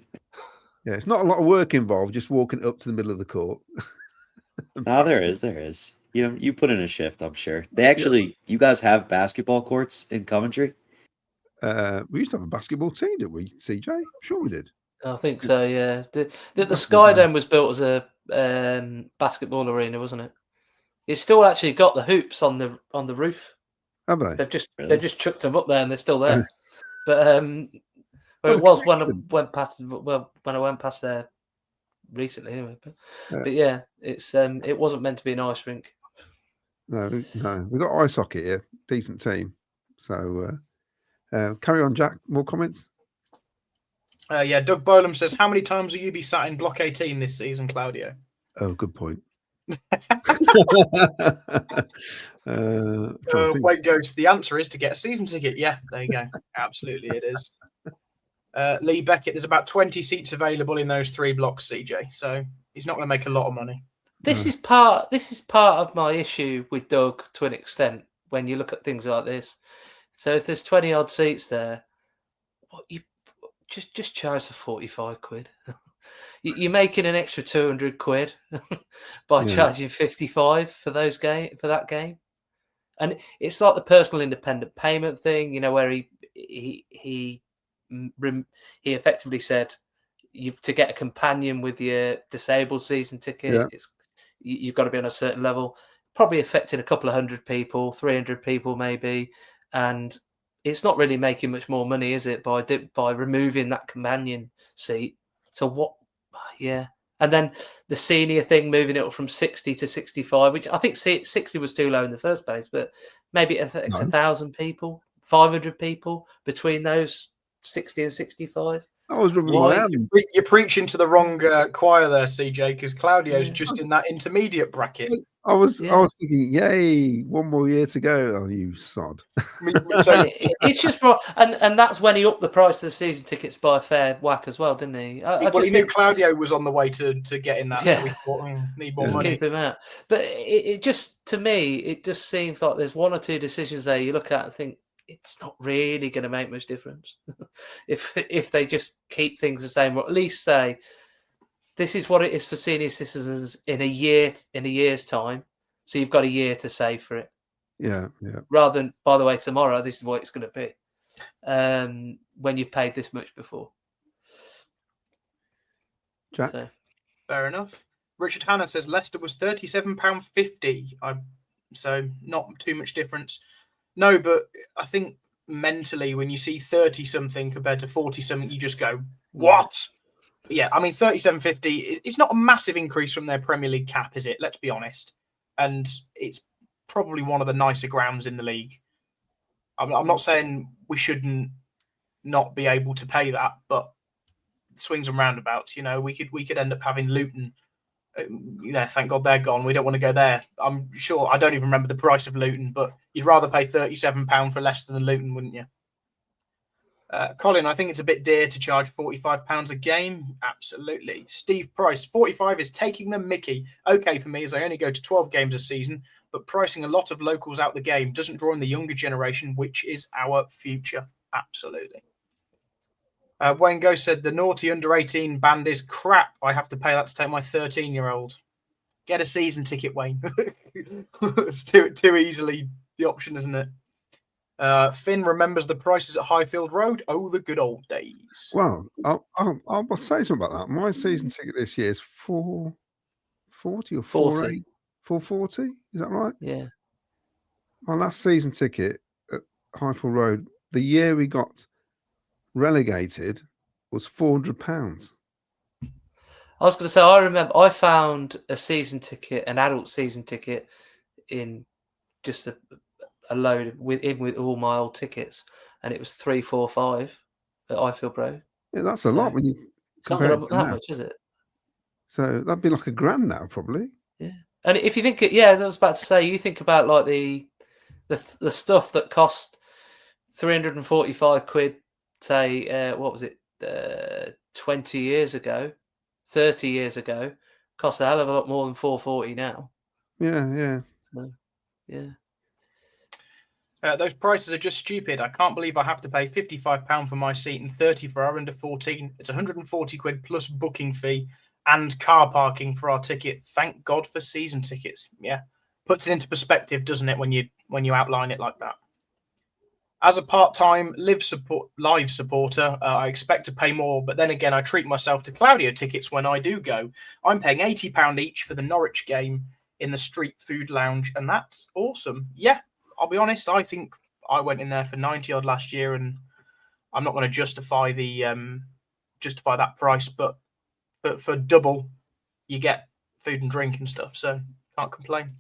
Yeah, it's not a lot of work involved, just walking up to the middle of the court. No, there is. You put in a shift, I'm sure. You guys have basketball courts in Coventry? We used to have a basketball team, didn't we, CJ? I'm sure we did. I think so, yeah. The Sky Dome was built as a basketball arena, wasn't it? It's still actually got the hoops on the roof. Have they? They've just chucked them up there and they're still there. But it was when I went past there recently anyway. But yeah, it wasn't meant to be an ice rink. No, we've got ice hockey here, decent team. So carry on, Jack. More comments? Doug Bolam says, how many times will you be sat in Block 18 this season, Claudio? Oh, good point. Wait, Ghost. The answer is to get a season ticket. Yeah, there you go. Absolutely, it is. Lee Beckett, there's about 20 seats available in those 3 blocks, CJ. So he's not going to make a lot of money. This is part of my issue with Doug to an extent when you look at things like this. So if there's 20 odd seats there, you just charge the 45 quid. You're making an extra 200 quid by charging 55 for that game. And it's like the personal independent payment thing, where he effectively said to get a companion with your disabled season ticket, you've got to be on a certain level, probably affecting a couple of 100 people, 300 people maybe, and it's not really making much more money, is it, by removing that companion seat? So what? Yeah, and then the senior thing, moving it up from 60 to 65, which I think 60 was too low in the first place, but maybe it's 1,000 people, 500 people between those 60 and 65. I was rubbing my hand. You're preaching to the wrong choir there, CJ, because Claudio's just in that intermediate bracket. I was thinking, yay, one more year to go. Oh, you sod. So it's just wrong. And that's when he upped the price of the season tickets by a fair whack as well, didn't he? He knew Claudio was on the way to getting that, so he thought, need more money. Keep him out. But it just, to me, it just seems like there's one or two decisions there you look at and think, it's not really going to make much difference if they just keep things the same, or at least say this is what it is for senior citizens in a year's time. So you've got a year to save for it. Yeah. Rather than, by the way, tomorrow this is what it's going to be when you've paid this much before. Jack, fair enough. Richard Hanna says Leicester was £37.50. So not too much difference. No, but I think mentally, when you see 30-something compared to 40-something, you just go, what? Yeah, I mean, 37.50, it's not a massive increase from their Premier League cap, is it? Let's be honest. And it's probably one of the nicer grounds in the league. I'm not saying we shouldn't not be able to pay that, but swings and roundabouts, we could end up having Luton. Thank God they're gone. We don't want to go there. I'm sure, I don't even remember the price of Luton, but you'd rather pay £37 for Leicester than Luton, wouldn't you? Colin, I think it's a bit dear to charge £45 a game. Absolutely. Steve Price, 45 is taking the mickey. Okay for me, as I only go to 12 games a season, but pricing a lot of locals out the game doesn't draw in the younger generation, which is our future. Absolutely. Wayne Ghost said the naughty under-18 band is crap. I have to pay that to take my 13-year-old. Get a season ticket, Wayne. It's too easily the option, isn't it? Finn remembers the prices at Highfield Road. Oh, the good old days. Well, I'll say something about that. My season ticket this year is $440 or $440. $440, is that right? Yeah. My last season ticket at Highfield Road, the year we got relegated, was £400. I was going to say, I remember I found a season ticket, an adult season ticket, in just a load with all my old tickets, and it was $345 at Highfield Road. Yeah, that's a lot when you It's not that much, is it? So that'd be like £1,000 now, probably. Yeah. And if you think, as I was about to say, you think about like the stuff that cost £345, say, what was it, 20 years ago, 30 years ago, cost a hell of a lot more than £440 now. Yeah. So, yeah. Those prices are just stupid. I can't believe I have to pay £55 for my seat and 30 for our under 14. It's £140 plus booking fee and car parking for our ticket. Thank God for season tickets. Yeah, puts it into perspective, doesn't it, when you outline it like that? As a part-time live supporter, I expect to pay more, but then again, I treat myself to Claudio tickets when I do go. I'm paying £80 each for the Norwich game in the street food lounge, and that's awesome. Yeah. I'll be honest, I think I went in there for 90 odd last year, and I'm not going to justify that price, but for double, you get food and drink and stuff, so can't complain.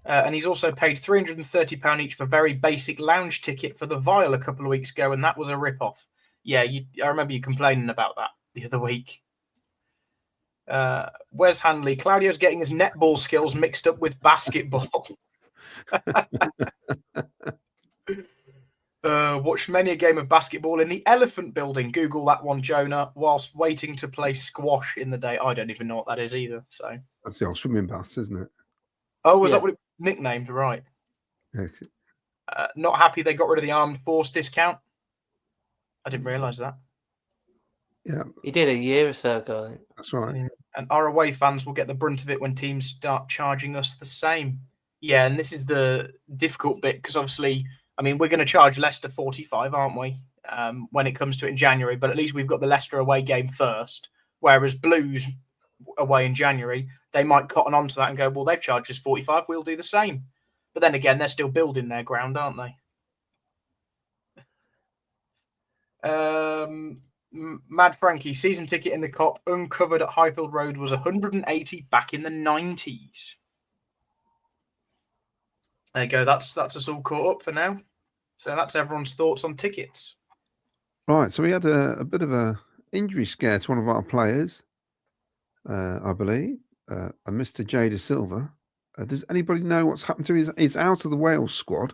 And he's also paid £330 each for very basic lounge ticket for the Vile a couple of weeks ago, and that was a rip-off. Yeah, I remember you complaining about that the other week. Wes Hanley, Claudio's getting his netball skills mixed up with basketball. Watched many a game of basketball in the Elephant Building. Google that one, Jonah, whilst waiting to play squash in the day. I don't even know what that is either. So that's the old swimming baths, isn't it? Oh, was that what it nicknamed? Right. Yeah. Not happy they got rid of the armed force discount. I didn't realise that. Yeah, he did a year or so ago, I think. That's right. Yeah. And our away fans will get the brunt of it when teams start charging us the same. Yeah, and this is the difficult bit because obviously, I mean, we're going to charge Leicester 45, aren't we? When it comes to it in January, but at least we've got the Leicester away game first. Whereas Blues away in January, they might cotton onto that and go, well, they've charged us 45, we'll do the same. But then again, they're still building their ground, aren't they? Mad Frankie, season ticket in the Cop, uncovered at Highfield Road, was 180 back in the 90s. There you go. That's us all caught up for now. So that's everyone's thoughts on tickets. Right. So we had a bit of a injury scare to one of our players, I believe, a Mr. Jay De Silva. Does anybody know what's happened to him? He's out of the Wales squad.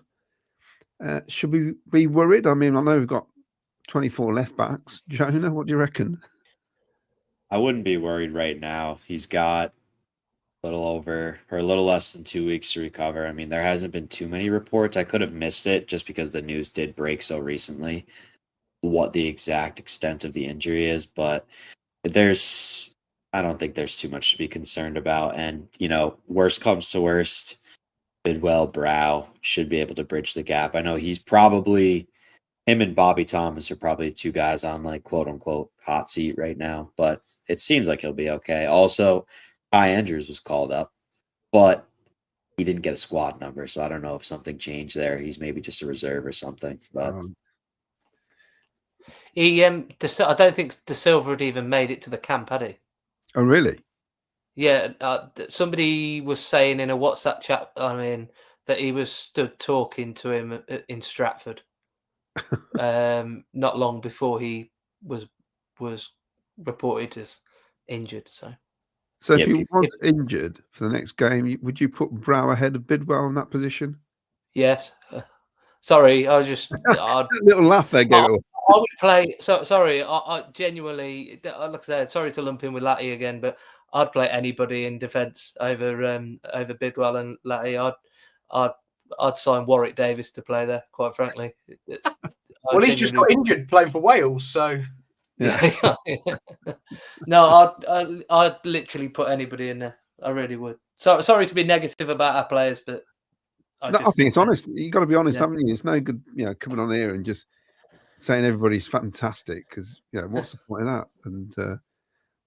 Should we be worried? I mean, I know we've got 24 left backs. Jonah, what do you reckon? I wouldn't be worried right now. He's got a little less than 2 weeks to recover. I mean, there hasn't been too many reports. I could have missed it just because the news did break so recently what the exact extent of the injury is, but I don't think there's too much to be concerned about. And, worst comes to worst, Bidwell, Brow should be able to bridge the gap. I know him and Bobby Thomas are probably two guys on like quote unquote hot seat right now, but it seems like he'll be okay. Also, Ty Andrews was called up, but he didn't get a squad number, so I don't know if something changed there. He's maybe just a reserve or something. But I don't think De Silva had even made it to the camp, had he? Oh, really? Yeah, somebody was saying in a WhatsApp chat, that he was stood talking to him in Stratford, not long before he was reported as injured. So if he was injured for the next game, would you put Brow ahead of Bidwell in that position? Yes. Sorry, I just a little laugh there. I would play. So sorry, I genuinely, like I said, sorry to lump in with Latty again, but I'd play anybody in defence over Bidwell and Latty. I'd sign Warwick Davis to play there. Quite frankly, well, he's just got injured playing for Wales, so. Yeah. No, I'd literally put anybody in there. I really would. Sorry to be negative about our players, but I think it's honest. You got to be honest, haven't you? It's no good, coming on here and just saying everybody's fantastic because what's the point of that? And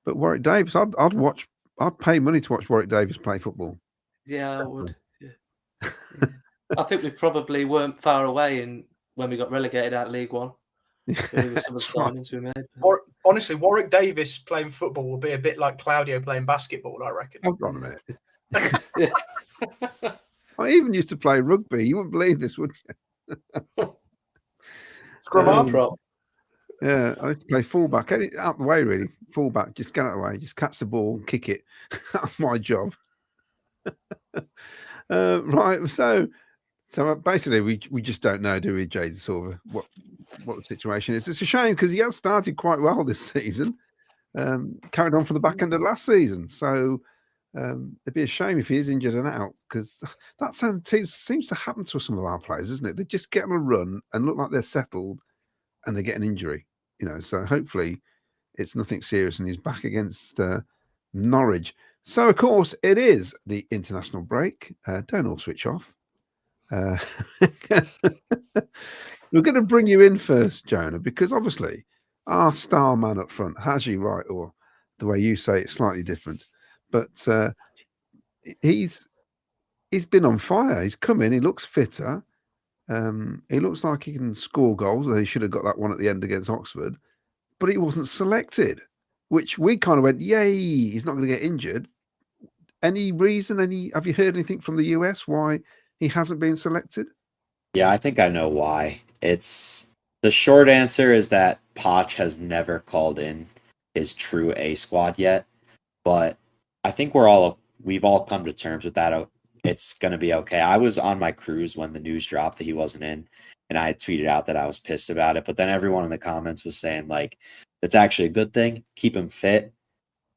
but Warwick Davis, I'd pay money to watch Warwick Davis play football. Yeah, I would. Yeah. I think we probably weren't far away when we got relegated out of League One. There were some of the signings we made. Honestly, Warwick Davis playing football will be a bit like Claudio playing basketball, I reckon. Hold on a minute. I even used to play rugby. You wouldn't believe this, would you? Scrum half. Yeah, I used to play fullback. Out the way, really. Fullback, just get out of the way, just catch the ball, kick it. That's my job. Right, so basically, we just don't know, do we, Jade? Sort of what the situation is. It's a shame because he has started quite well this season. Carried on from the back end of last season. So it'd be a shame if he is injured and out, because that seems to happen to some of our players, isn't it? They just get on a run and look like they're settled, and they get an injury. So hopefully it's nothing serious and he's back against Norwich. So of course it is the international break. Don't all switch off. We're going to bring you in first, Jonah, because obviously our star man up front, Haji Wright, or the way you say it, slightly different, but he's been on fire. He's come in. He looks fitter. He looks like he can score goals. He should have got that one at the end against Oxford, but he wasn't selected, which we kind of went, yay, he's not going to get injured. Any reason? Have you heard anything from the US why he hasn't been selected? Yeah, I think I know why. The short answer is that Poch has never called in his true A squad yet, but I think we've all come to terms with that. It's going to be okay. I was on my cruise when the news dropped that he wasn't in, and I had tweeted out that I was pissed about it, but then everyone in the comments was saying, like, it's actually a good thing. Keep him fit.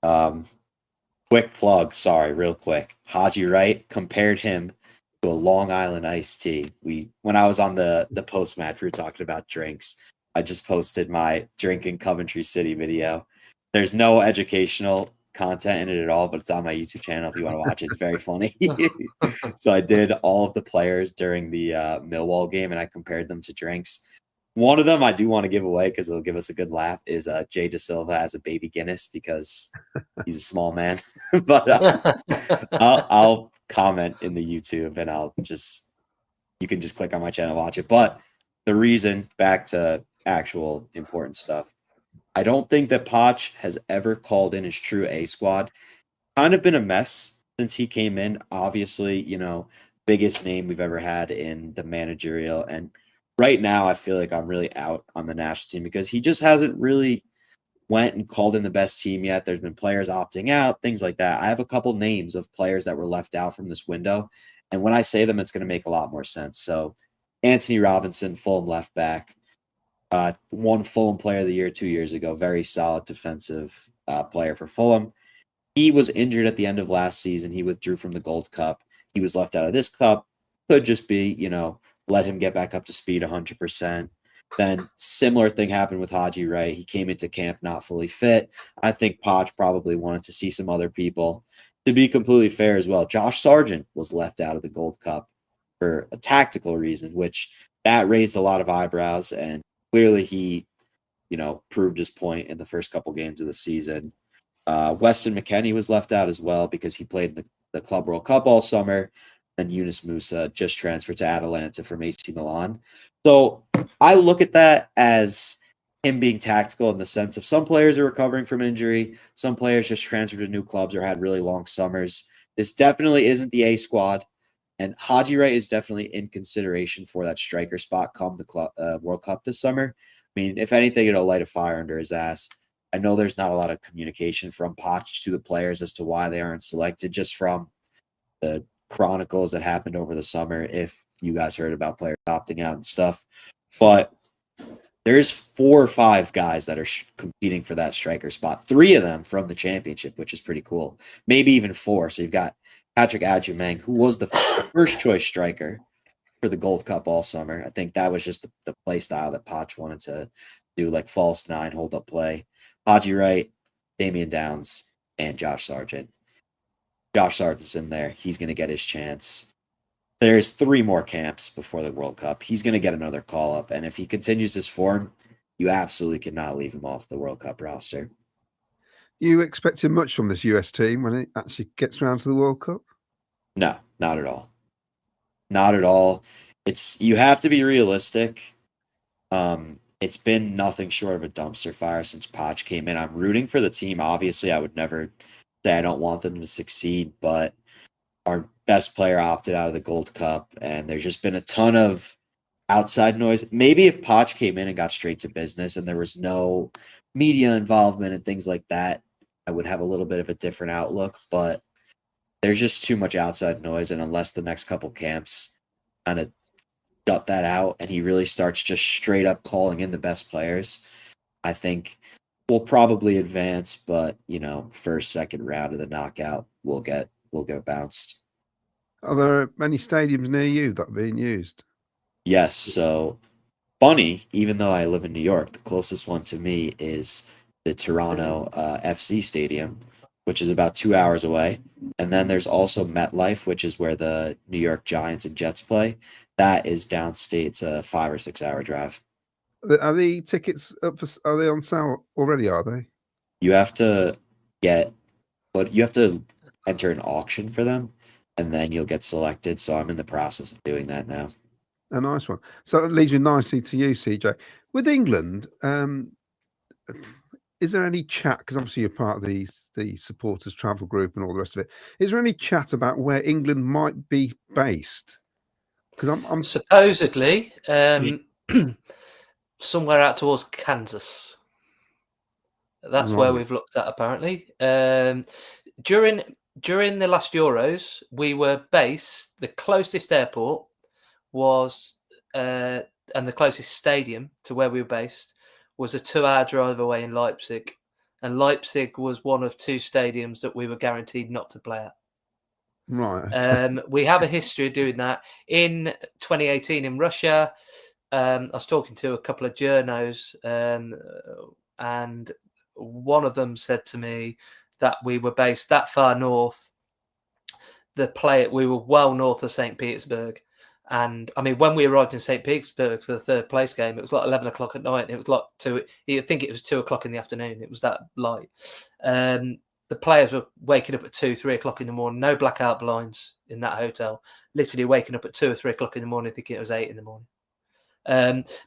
Quick plug, real quick. Haji Wright, compared him to a Long Island iced tea. When I was on the post-match, we were talking about drinks. I just posted my drinking Coventry City video. There's no educational content in it at all, but it's on my YouTube channel if you want to watch it. It's very funny. So I did all of the players during the Millwall game, and I compared them to drinks. One of them I do want to give away because it'll give us a good laugh is Jay Da Silva as a baby Guinness because he's a small man. But I'll comment in the YouTube and you can just click on my channel and watch it. But the reason, back to actual important stuff, I don't think that Poch has ever called in his true A squad. Kind of been a mess since he came in. Obviously, biggest name we've ever had in the managerial. And right now, I feel like I'm really out on the national team because he just hasn't really went and called in the best team yet. There's been players opting out, things like that. I have a couple names of players that were left out from this window. And when I say them, it's going to make a lot more sense. So Anthony Robinson, Fulham left back, won Fulham Player of the Year 2 years ago. Very solid defensive player for Fulham. He was injured at the end of last season. He withdrew from the Gold Cup. He was left out of this cup. Could just be, let him get back up to speed 100%. Then similar thing happened with Haji Wright. He came into camp not fully fit. I think Poch probably wanted to see some other people. To be completely fair as well, Josh Sargent was left out of the Gold Cup for a tactical reason, which that raised a lot of eyebrows. And clearly he, proved his point in the first couple games of the season. Weston McKennie was left out as well because he played the Club World Cup all summer. And Yunus Musa just transferred to Atalanta from AC Milan. So I look at that as him being tactical in the sense of some players are recovering from injury. Some players just transferred to new clubs or had really long summers. This definitely isn't the A squad. And Haji Wright is definitely in consideration for that striker spot come the World Cup this summer. I mean, if anything, it'll light a fire under his ass. I know there's not a lot of communication from Poch to the players as to why they aren't selected, just from the chronicles that happened over the summer, if you guys heard about players opting out and stuff. But there's 4 or 5 guys that are competing for that striker spot. 3 of them from the championship, which is pretty cool. Maybe even 4. So you've got Patrick Adjumang, who was the first choice striker for the Gold Cup all summer. I think that was just the play style that Poch wanted to do, like false 9, hold up play. Haji Wright, Damian Downs, and Josh Sargent. Josh Sargent's in there. He's going to get his chance. There's 3 more camps before the World Cup. He's going to get another call up. And if he continues this form, you absolutely cannot leave him off the World Cup roster. You expecting much from this US team when it actually gets around to the World Cup? No, not at all. Not at all. You have to be realistic. It's been nothing short of a dumpster fire since Poch came in. I'm rooting for the team. Obviously, I would never say I don't want them to succeed, but our best player opted out of the Gold Cup, and there's just been a ton of outside noise. Maybe if Poch came in and got straight to business and there was no media involvement and things like that, I would have a little bit of a different outlook. But there's just too much outside noise, and unless the next couple camps kind of gut that out and he really starts just straight up calling in the best players, I think we'll probably advance, but first, second round of the knockout, we'll get bounced. Are there many stadiums near you that are being used? Yes. So funny, even though I live in New York, the closest one to me is the Toronto FC Stadium, which is about 2 hours away. And then there's also MetLife, which is where the New York Giants and Jets play. That is downstate. It's a 5 or 6 hour drive. Are the tickets up for? Are they on sale already? Are they? You have to enter an auction for them, and then you'll get selected. So I'm in the process of doing that now. A nice one. So it leads me nicely to you, CJ. With England, is there any chat? Because obviously you're part of the supporters travel group and all the rest of it. Is there any chat about where England might be based? Because I'm supposedly somewhere out towards Kansas. That's where we've looked at apparently. During the last Euros, we were based. The closest airport was, and the closest stadium to where we were based was a 2-hour drive away in Leipzig, and Leipzig was one of 2 stadiums that we were guaranteed not to play at. Right. We have a history of doing that. In 2018 in Russia, I was talking to a couple of journos, and one of them said to me that we were based that far north. We were well north of St. Petersburg. And I mean, when we arrived in St. Petersburg for the third place game, it was like 11 o'clock at night. And it was like I think it was 2 o'clock in the afternoon. It was that light. The players were waking up at 2, 3 o'clock in the morning. No blackout blinds in that hotel. Literally waking up at 2 or 3 o'clock in the morning, thinking it was 8 in the morning.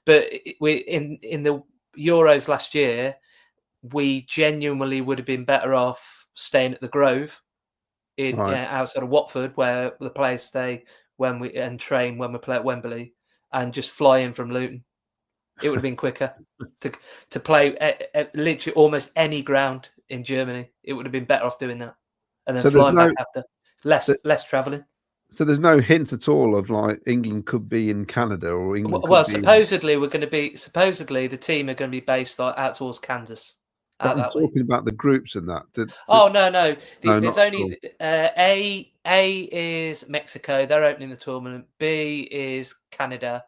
But we in the Euros last year, we genuinely would have been better off staying at the Grove outside of Watford, where the players stay and train when we play at Wembley, and just fly in from Luton. It would have been quicker to play at literally almost any ground in Germany. It would have been better off doing that, and then flying back after less travelling. So there's no hint at all of like England could be in Canada or England. Well, supposedly we're going to be. Supposedly the team are going to be based out towards Kansas. I'm talking about the groups and that. No. There's only A is Mexico. They're opening the tournament. B is Canada.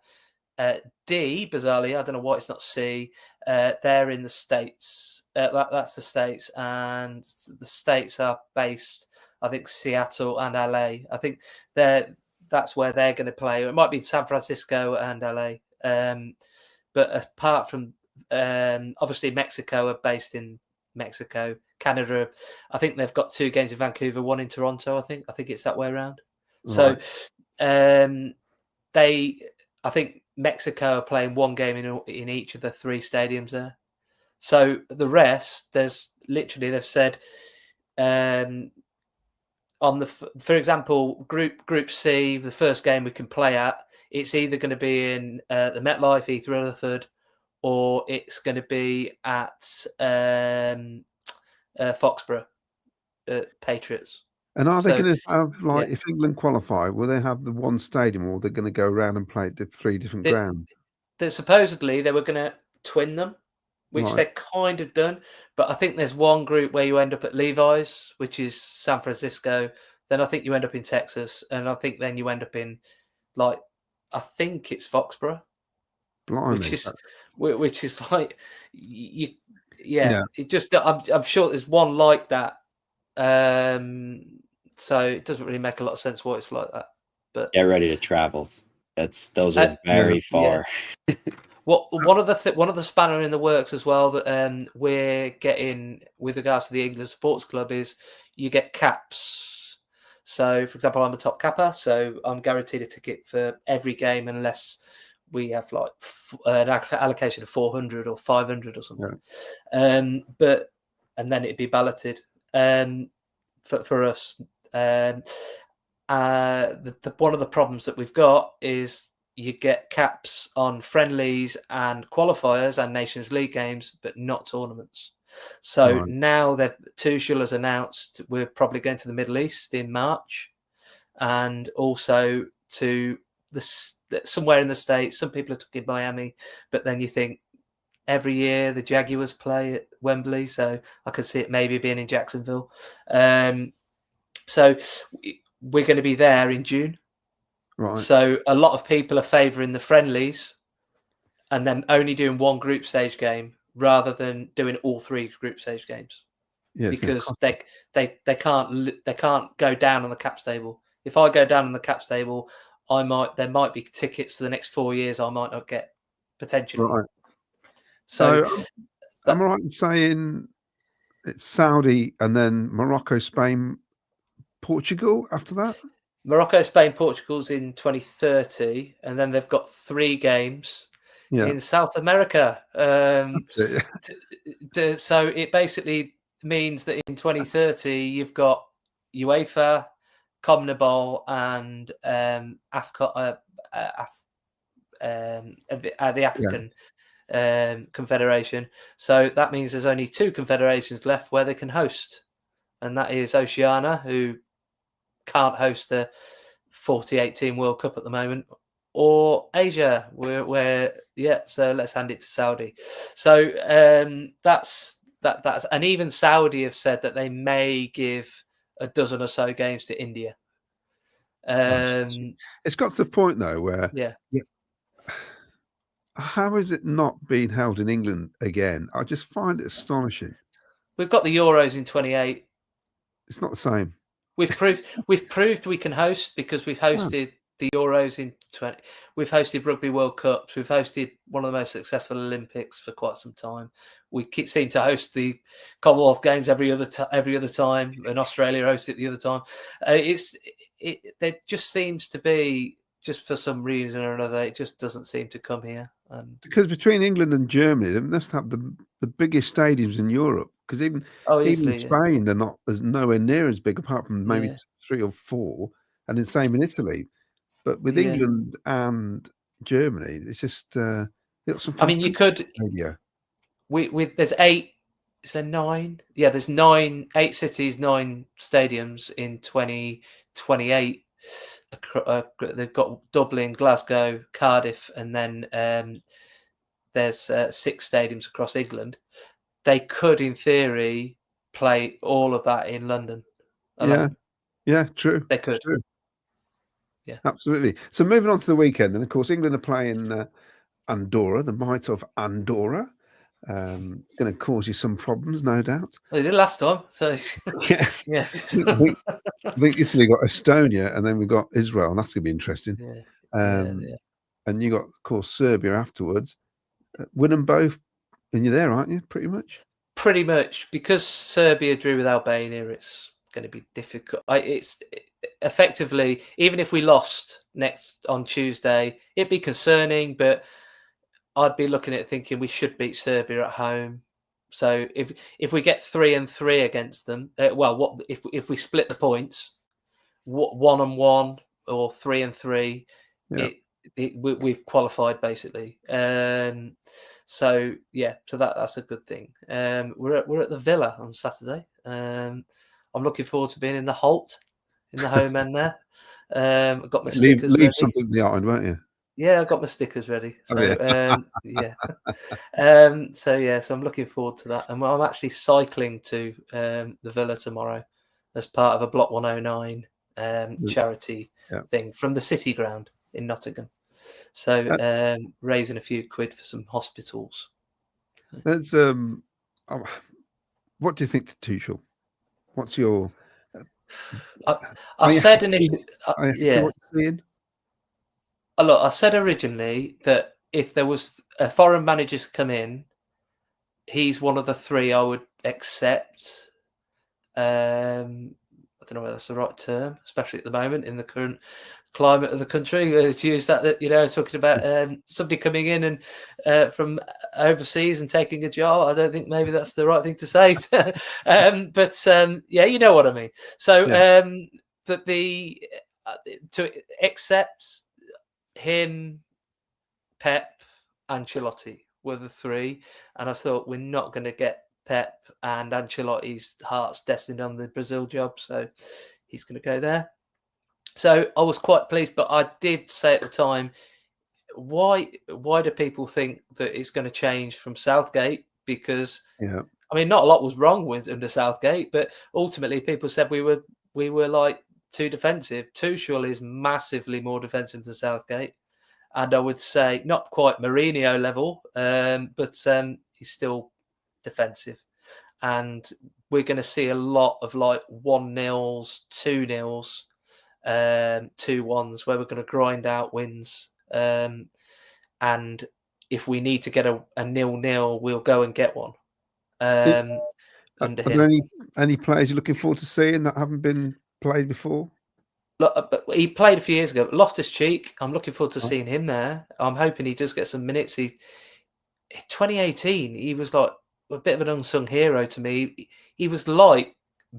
D, bizarrely, I don't know why it's not C. They're in the States. That's the States, and the States are based, I think, Seattle and LA. I think that's where they're going to play. It might be San Francisco and LA. But apart from obviously Mexico are based in Mexico. Canada, I think they've got 2 games in Vancouver, 1 in Toronto. I think it's that way around. Right. So I think Mexico are playing 1 game in each of the 3 stadiums there. So the rest, they've said for example, Group C, the first game we can play at, it's either going to be in the MetLife, Heath Rutherford, or it's going to be at Foxborough, Patriots. And are they going to have, if England qualify, will they have the 1 stadium, or they're going to go around and play at 3 different grounds? Supposedly they were going to twin them, which they're kind of done. But I think there's one group where you end up at Levi's, which is San Francisco. Then I think you end up in Texas, and I think then you end up in I think it's Foxborough. Blimey. Which is like it just I'm sure there's one like that, so it doesn't really make a lot of sense why it's like that. But get ready to travel. Those are very far. One of the spanner in the works as well that we're getting with regards to the England Sports Club is you get caps. So, for example, I'm a top capper, so I'm guaranteed a ticket for every game unless we have an allocation of 400 or 500 or something. Yeah. And then it'd be balloted for us. One of the problems that we've got is you get caps on friendlies and qualifiers and Nations League games, but not tournaments. So now Tuchel has announced we're probably going to the Middle East in March, and also to somewhere in the States. Some people are talking Miami, but then you think every year the Jaguars play at Wembley, so I could see it maybe being in Jacksonville. So we're going to be there in June. Right. So a lot of people are favouring the friendlies and then only doing one group stage game rather than doing all three group stage games. Yeah, because they can't go down on the caps table. If I go down on the caps table, there might be tickets to the next 4 years I might not get potentially. Right. So am I right in saying it's Saudi and then Morocco, Spain, Portugal after that? Morocco, Spain, Portugal's in 2030, and then they've got 3 games in South America. That's it. So it basically means that in 2030 you've got UEFA, CONMEBOL, and the African Confederation. So that means there's only 2 confederations left where they can host, and that is Oceania, who can't host the 48-team World Cup at the moment, or Asia, where so let's hand it to Saudi. So that's and even Saudi have said that they may give a dozen or so games to India. It's got to the point though where how is it not being held in England again? I just find it astonishing. We've got the Euros in 28. It's not the same. We've proved we can host because we've hosted the Euros in 20. We've hosted Rugby World Cups. We've hosted one of the most successful Olympics for quite some time. We seem to host the Commonwealth Games every other time, and Australia hosts it the other time. There just seems to be, just for some reason or another, it just doesn't seem to come here. And because between England and Germany, they must have the biggest stadiums in Europe. Because even Spain, they're not as nowhere near as big, apart from maybe 3 or 4, and the same in Italy. But with England and Germany, it's just some. I mean, you could. There's 8. Is there 9? Yeah, there's 9. 8 cities, 9 stadiums in 2028. They've got Dublin, Glasgow, Cardiff, and then there's 6 stadiums across England. They could, in theory, play all of that in London alone. Yeah, true. They could. True. Yeah, absolutely. So moving on to the weekend, and of course, England are playing Andorra, the might of Andorra. Going to cause you some problems, no doubt. Well, they did last time. So yes. I think Italy got Estonia, and then we've got Israel, and that's going to be interesting. And you got, of course, Serbia afterwards. Win them both. And you're there, aren't you? Pretty much. Pretty much, because Serbia drew with Albania. It's going to be difficult. It's effectively, even if we lost on Tuesday, it'd be concerning. But I'd be looking at it thinking we should beat Serbia at home. So if we get 3-3 against them, what if we split the points, 1-1 or 3-3, we've qualified basically. So that's a good thing. We're at the Villa on Saturday. I'm looking forward to being in the Holt, in the home end there. I've got my stickers ready. Leave something behind, won't you? Yeah, I've got my stickers ready. So so I'm looking forward to that. And I'm actually cycling to the Villa tomorrow as part of a Block 109 charity thing from the City Ground in Nottingham. So raising a few quid for some hospitals. That's what do you think to Tuchel? What's your? I said initially, Look, I said originally that if there was a foreign manager to come in, he's one of the 3 I would accept. I don't know whether that's the right term, especially at the moment in the current climate of the country. To use that talking about somebody coming in and from overseas and taking a job. I don't think maybe that's the right thing to say. But you know what I mean. So to accept him Pep, Ancelotti were the three, and I thought we're not going to get Pep, and Ancelotti's heart's destined on the Brazil job, so he's going to go there. So I was quite pleased, but I did say at the time, why do people think that it's going to change from Southgate? Because I mean, not a lot was wrong with under Southgate, but ultimately people said we were like too defensive. Tuchel is massively more defensive than Southgate, and I would say not quite Mourinho level, but he's still defensive. And we're going to see a lot of like 1-0s, 2-0s, 2-1s, where we're going to grind out wins. And if we need to get a 0-0, we'll go and get one. Under him. Are there any players you're looking forward to seeing that haven't been played before? Look, he played a few years ago. Loftus-Cheek, I'm looking forward to seeing him there. I'm hoping he does get some minutes. In 2018, he was like a bit of an unsung hero to me. He was like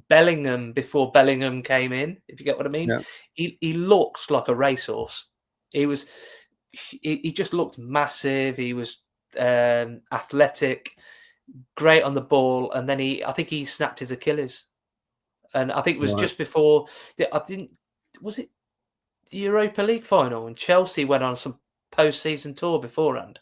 Bellingham before Bellingham came in, if you get what I mean. Yeah. He looks like a racehorse. He just looked massive. He was athletic, great on the ball, and then I think he snapped his Achilles. And I think it was just before was it the Europa League final, and Chelsea went on some post-season tour beforehand.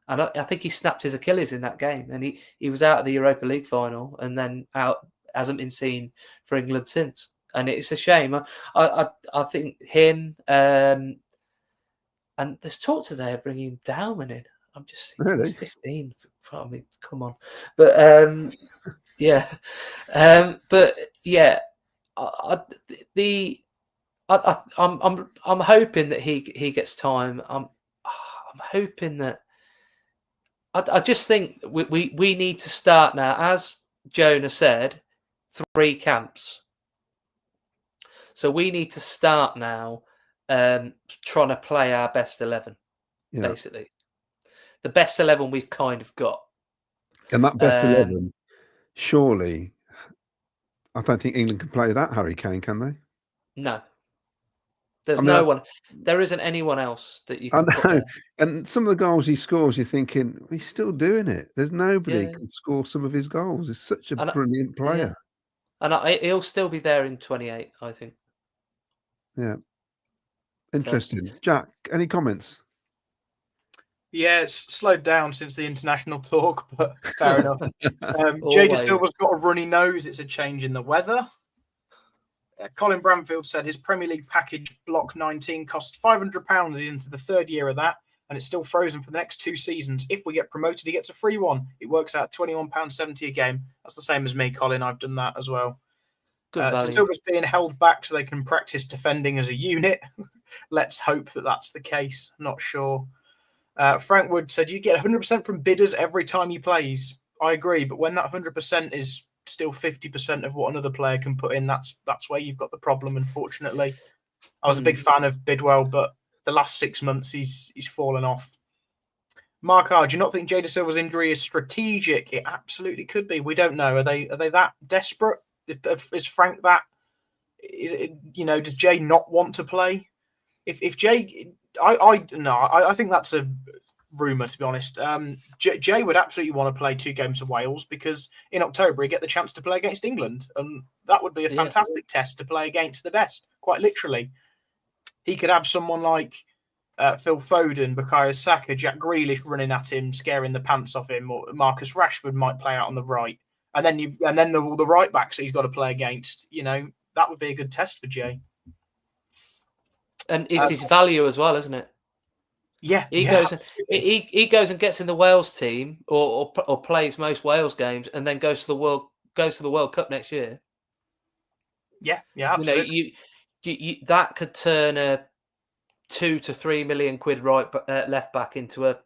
And I think he snapped his Achilles in that game, and he was out of the Europa League final, and then out, hasn't been seen for England since. And it's a shame. I think him, and there's talk today of bringing Dowman in. I'm just thinking he's 15. I mean, come on, but yeah, but yeah, I'm hoping that he gets time. I'm hoping that. I just think we need to start now, as Jonah said, 3 camps. So we need to start now trying to play our best 11, basically. The best 11 we've kind of got. And that best 11, surely, I don't think England can play that Harry Kane, can they? No. There's no one. There isn't anyone else that you can put there. And some of the goals he scores, you're thinking, he's still doing it. There's nobody can score some of his goals. He's such a brilliant player. Yeah. And he'll still be there in 28, I think. Yeah. Interesting. So. Jack, any comments? Yeah, it's slowed down since the international talk, but fair enough. Jay De Silva's got a runny nose. It's a change in the weather. Colin Bramfield said his Premier League package block 19 cost £500 into the 3rd year of that, and it's still frozen for the next 2 seasons. If we get promoted, he gets a free one. It works out £21.70 a game. That's the same as me, Colin. I've done that as well. De Silva's being held back so they can practice defending as a unit. Let's hope that that's the case. Not sure. Frank Wood said, you get 100% from bidders every time he plays. I agree, but when that 100% is still 50% of what another player can put in, that's where you've got the problem, unfortunately. I was a big fan of Bidwell, but the last 6 months he's fallen off. Mark R, do you not think Jay De Silva's injury is strategic? It absolutely could be. We don't know. Are they that desperate? Is Frank that? Is it, does Jay not want to play? If Jay, I think that's a rumour, to be honest. Jay would absolutely want to play 2 games for Wales, because in October he get the chance to play against England, and that would be a fantastic test to play against the best. Quite literally, he could have someone like Phil Foden, Bukayo Saka, Jack Grealish running at him, scaring the pants off him, or Marcus Rashford might play out on the right, and then all the right backs that he's got to play against. That would be a good test for Jay. And it's his value as well, isn't it? Yeah, he goes and gets in the Wales team, or plays most Wales games, and then goes to the World Cup next year. Yeah, absolutely. You that could turn a 2 to 3 million quid left back into a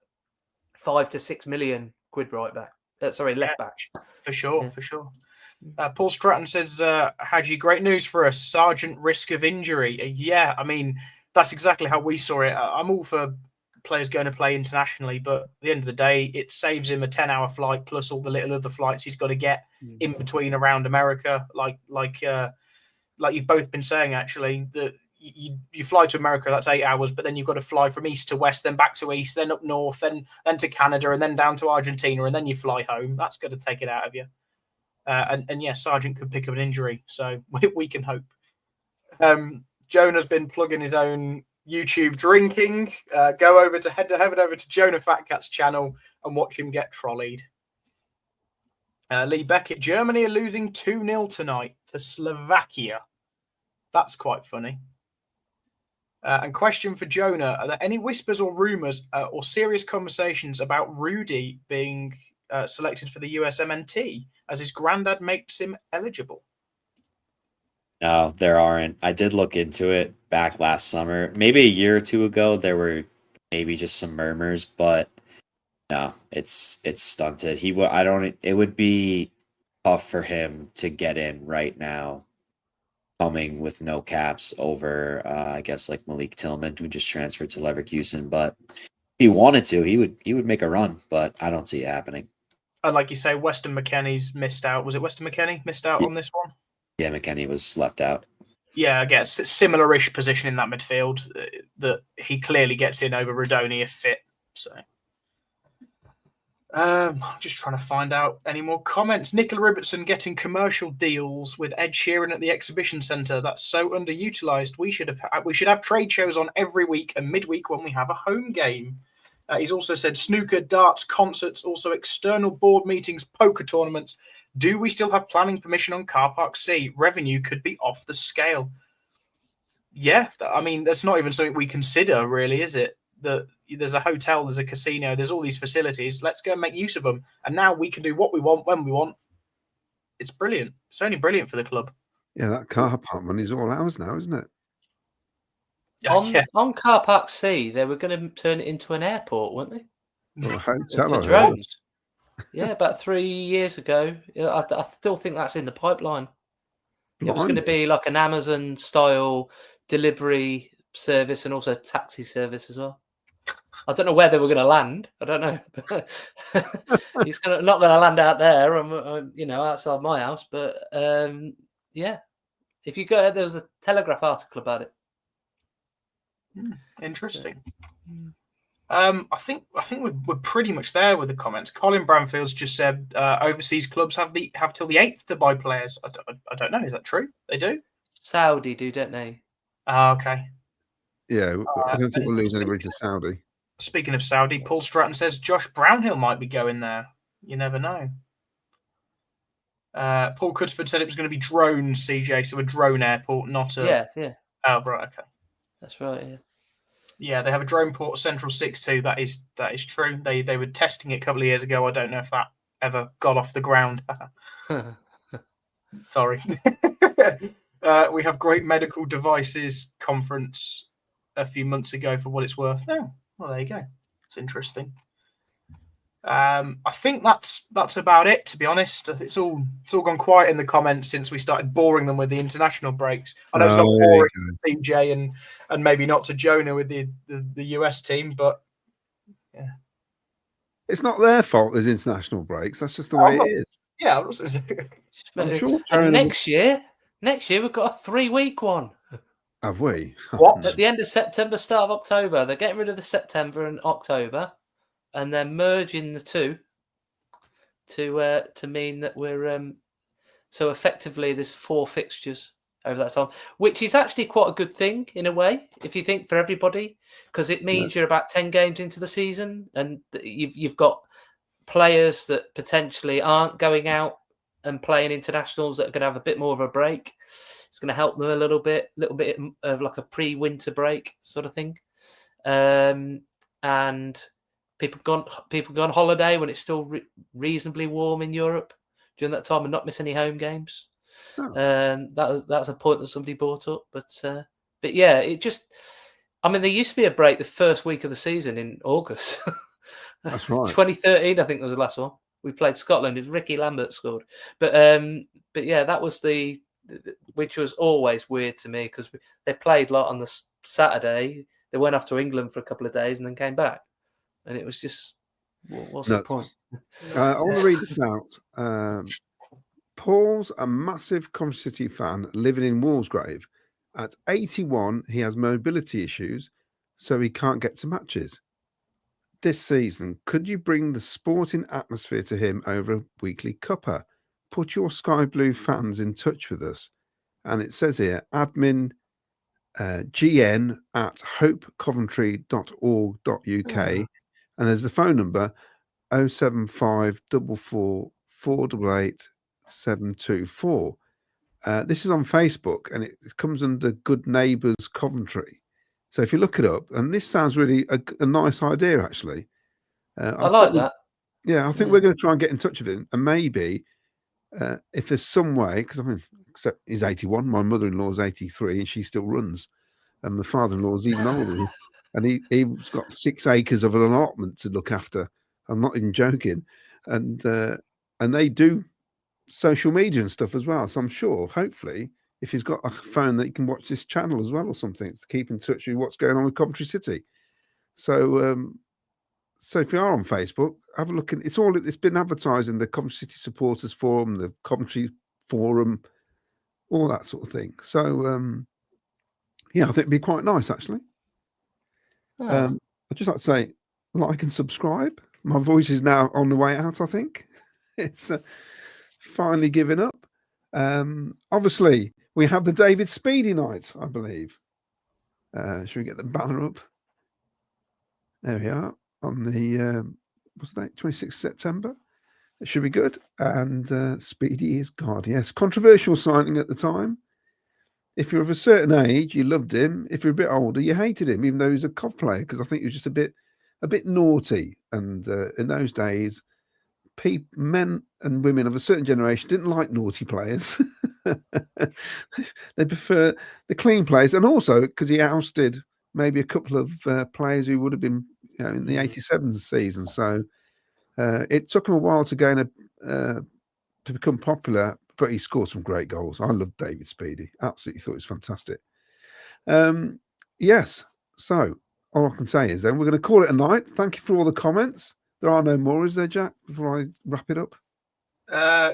5 to 6 million quid right back. Left back for sure. For sure. Paul Stratton says, Hadji, great news for us. Sargent risk of injury. Yeah, I mean, that's exactly how we saw it. I'm all for players going to play internationally, but at the end of the day, it saves him a 10-hour flight plus all the little other flights he's got to get in between around America. Like you've both been saying, actually, that you fly to America, that's 8 hours, but then you've got to fly from east to west, then back to east, then up north, then to Canada, and then down to Argentina, and then you fly home. That's going to take it out of you. And yeah, Sargent could pick up an injury, so we can hope. Jonah's been plugging his own YouTube drinking. Head over to Jonah Fatcat's channel and watch him get trolleyed. Lee Beckett, Germany are losing 2-0 tonight to Slovakia. That's quite funny. And question for Jonah, are there any whispers or rumours or serious conversations about Rudy being selected for the USMNT as his granddad makes him eligible? No, there aren't. I did look into it back last summer. Maybe a year or two ago, there were maybe just some murmurs, but no, it's stunted. It would be tough for him to get in right now, coming with no caps over, I guess, like Malik Tillman, who just transferred to Leverkusen. But if he wanted to, he would make a run, but I don't see it happening. And like you say, Weston McKennie's missed out. Was it Weston McKennie missed out on this one? Yeah, McKennie was left out. Yeah, I guess similar-ish position in that midfield that he clearly gets in over Rodoni if fit. So, I'm just trying to find out any more comments. Nicola Robertson getting commercial deals with Ed Sheeran at the exhibition centre. That's so underutilised. We should have trade shows on every week and midweek when we have a home game. He's also said snooker, darts, concerts, also external board meetings, poker tournaments. Do we still have planning permission on Car Park C? Revenue could be off the scale. Yeah, I mean, that's not even something we consider, really, is it? There's a hotel, there's a casino, there's all these facilities. Let's go and make use of them. And now we can do what we want when we want. It's brilliant. It's only brilliant for the club. Yeah, that car park money's all ours now, isn't it? On Car Park C, they were going to turn it into an airport, weren't they? Or a hotel, For drones. Yeah, about 3 years ago. I still think that's in the pipeline. It was going to be like an Amazon-style delivery service and also taxi service as well. I don't know where they were going to land. I don't know. It's not going to land out there, outside my house. But yeah, if you go, there was a Telegraph article about it. Interesting. I think we're pretty much there with the comments. Colin Bramfield's just said overseas clubs have till the 8th to buy players. I don't know. Is that true? They do. Saudi do, don't they? Okay. Yeah, I don't think we'll lose anybody to Saudi. Speaking of Saudi, Paul Stratton says Josh Brownhill might be going there. You never know. Paul Cutsford said it was going to be drones, CJ, so a drone airport, not a... Yeah. Oh, right, okay. That's right, yeah. Yeah, they have a drone port, Central 6-2. That is true. They were testing it a couple of years ago. I don't know if that ever got off the ground. Sorry. We have Great Medical Devices conference a few months ago for what it's worth. Oh, well, there you go. It's interesting. I think that's about it, to be honest. It's all gone quiet in the comments since we started boring them with the international breaks. I know it's not boring to CJ and maybe not to Jonah with the US team, but yeah. It's not their fault there's international breaks. That's just the way it is. Yeah. I'm sure. And next year we've got a 3-week one. Have we? What? At the end of September, start of October. They're getting rid of the September and October, and they're merging the two to mean that we're so effectively there's 4 fixtures over that time, which is actually quite a good thing in a way, if you think, for everybody, because it means you're about 10 games into the season, and you've got players that potentially aren't going out and playing internationals that are going to have a bit more of a break. It's going to help them a little bit of like a pre-winter break sort of thing, and people go on holiday when it's still reasonably warm in Europe during that time and not miss any home games. That's a point that somebody brought up, but yeah, it just. I mean, there used to be a break the first week of the season in August. That's right. 2013, I think, was the last one. We played Scotland. It was Ricky Lambert scored, but yeah, that was which was always weird to me because they played on the Saturday. They went off to England for a couple of days and then came back, and it was just what's the point? I want to read this out. Paul's a massive Coventry City fan living in Walsgrave At 81, he has mobility issues, so he can't get to matches. This season, could you bring the sporting atmosphere to him over a weekly cuppa? Put your Sky Blue fans in touch with us. And it says here, admin gn at hopecoventry.org.uk. And there's the phone number 075 44 488 724. This is on Facebook, and it comes under Good Neighbours Coventry. So if you look it up, and this sounds really a nice idea, actually. I like that. Yeah, I think we're going to try and get in touch with him, and maybe if there's some way, because I mean, except he's 81, my mother-in-law's 83, and she still runs, and my father-in-law's even older, and he's got 6 acres of an allotment to look after. I'm not even joking, and they do social media and stuff as well. So I'm sure, hopefully, if he's got a phone that he can watch this channel as well or something to keep in touch with what's going on with Coventry City. So, so if you are on Facebook, have a look. It's been advertised in the Coventry City Supporters Forum, the Coventry Forum, all that sort of thing. So, yeah, I think it'd be quite nice actually. I'd just like to say, like and subscribe. My voice is now on the way out. I think it's finally giving up. Obviously, we have the David Speedie night, I believe. Should we get the banner up? There we are on the what's the date? 26th September. It should be good. And Speedie is God. Yes, controversial signing at the time. If you're of a certain age, you loved him. If you're a bit older, you hated him, even though he's a Cov player, because I think he was just a bit naughty. And in those days, men and women of a certain generation didn't like naughty players. They prefer the clean players, and also because he ousted maybe a couple of players who would have been, in the 87 season. So it took him a while to gain to become popular, but he scored some great goals. I love David Speedie. Absolutely thought it was fantastic. Yes. So all I can say is then we're going to call it a night. Thank you for all the comments. There are no more, is there, Jack, before I wrap it up?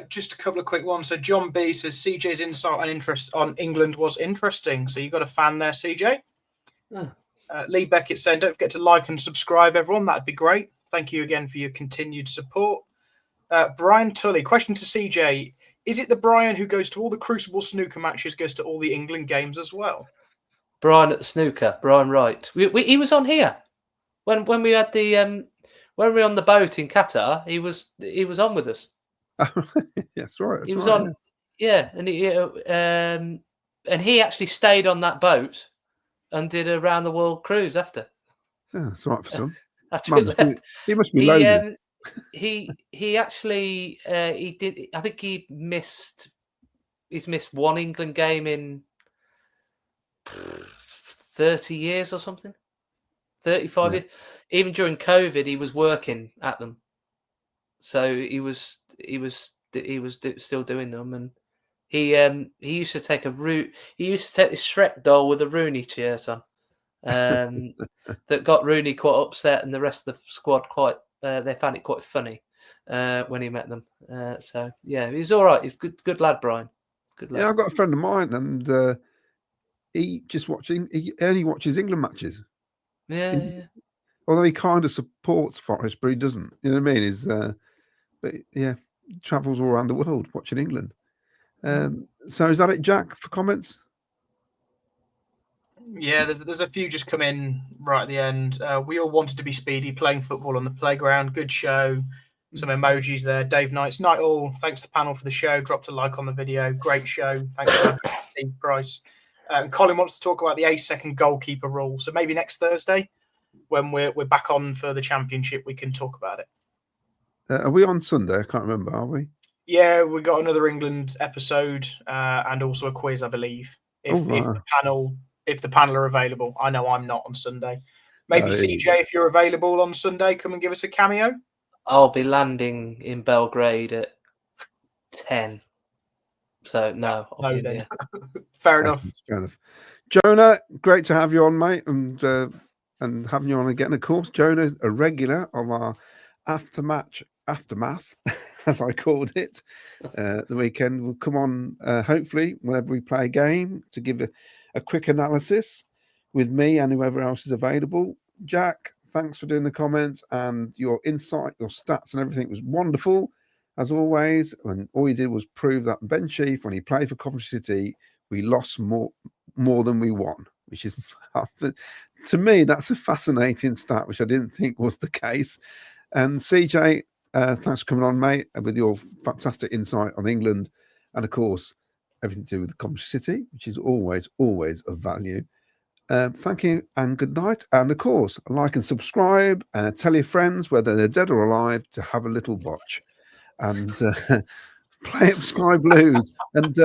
Just a couple of quick ones. So John B says CJ's insight and interest on England was interesting. So you got a fan there, CJ. Lee Beckett saying, don't forget to like and subscribe, everyone. That'd be great. Thank you again for your continued support. Brian Tully, question to CJ. Is it the Brian who goes to all the Crucible snooker matches, goes to all the England games as well? Brian at the snooker, Brian Wright. He was on here when we had the when we were on the boat in Qatar. He was on with us. Yes, right. He was on, yeah, and he actually stayed on that boat and did a round the world cruise after. Yeah, that's right for some. He must be loaded. He actually he did. I think he's missed one England game in 30 years or something. 35 years. Even during COVID, he was working at them, so he was still doing them. And he used to take He used to take this Shrek doll with a Rooney shirt on, that got Rooney quite upset, and the rest of the squad they found it quite funny when he met them. So yeah, he's all right. He's good lad, Brian. Good lad. Yeah, I've got a friend of mine, and he only watches England matches. Yeah. Although he kind of supports Forest, but he doesn't. You know what I mean? But yeah, travels all around the world watching England. So is that it, Jack, for comments? Yeah, there's a few just come in right at the end. We all wanted to be Speedy playing football on the playground. Good show. Some emojis there. Dave Knights. Night all. Thanks to the panel for the show. Dropped a like on the video. Great show. Thanks to Steve Price. And Colin wants to talk about the 8-second goalkeeper rule. So maybe next Thursday, when we're back on for the championship, we can talk about it. Are we on Sunday? I can't remember. Are we? Yeah, we got another England episode and also a quiz, I believe. If the panel are available. I know I'm not on Sunday. Maybe CJ, if you're available on Sunday, come and give us a cameo. I'll be landing in Belgrade at 10. So no, I'll be there. Fair enough. Fair enough. Jonah, great to have you on, mate, and having you on again. Of course, Jonah's a regular of our after-match aftermath, as I called it. The weekend will come on, hopefully, whenever we play a game, to give a quick analysis with me and whoever else is available. Jack, thanks for doing the comments, and your insight, your stats and everything was wonderful, as always. And all you did was prove that Ben Sheaf, when he played for Coventry City, we lost more than we won, which is, to me, that's a fascinating stat, which I didn't think was the case. And CJ, thanks for coming on, mate, with your fantastic insight on England, and of course, everything to do with Coventry City, which is always of value. Thank you and good night. And of course, like and subscribe. Tell your friends, whether they're dead or alive, to have a little watch and play up Sky Blues and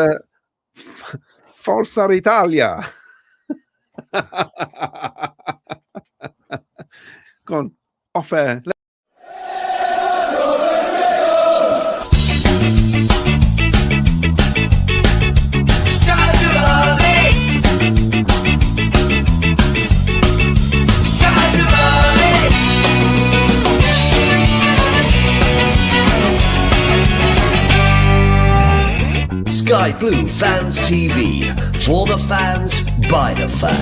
Forza Italia. Go on, off air. Sky Blue Fans TV, for the fans, by the fans.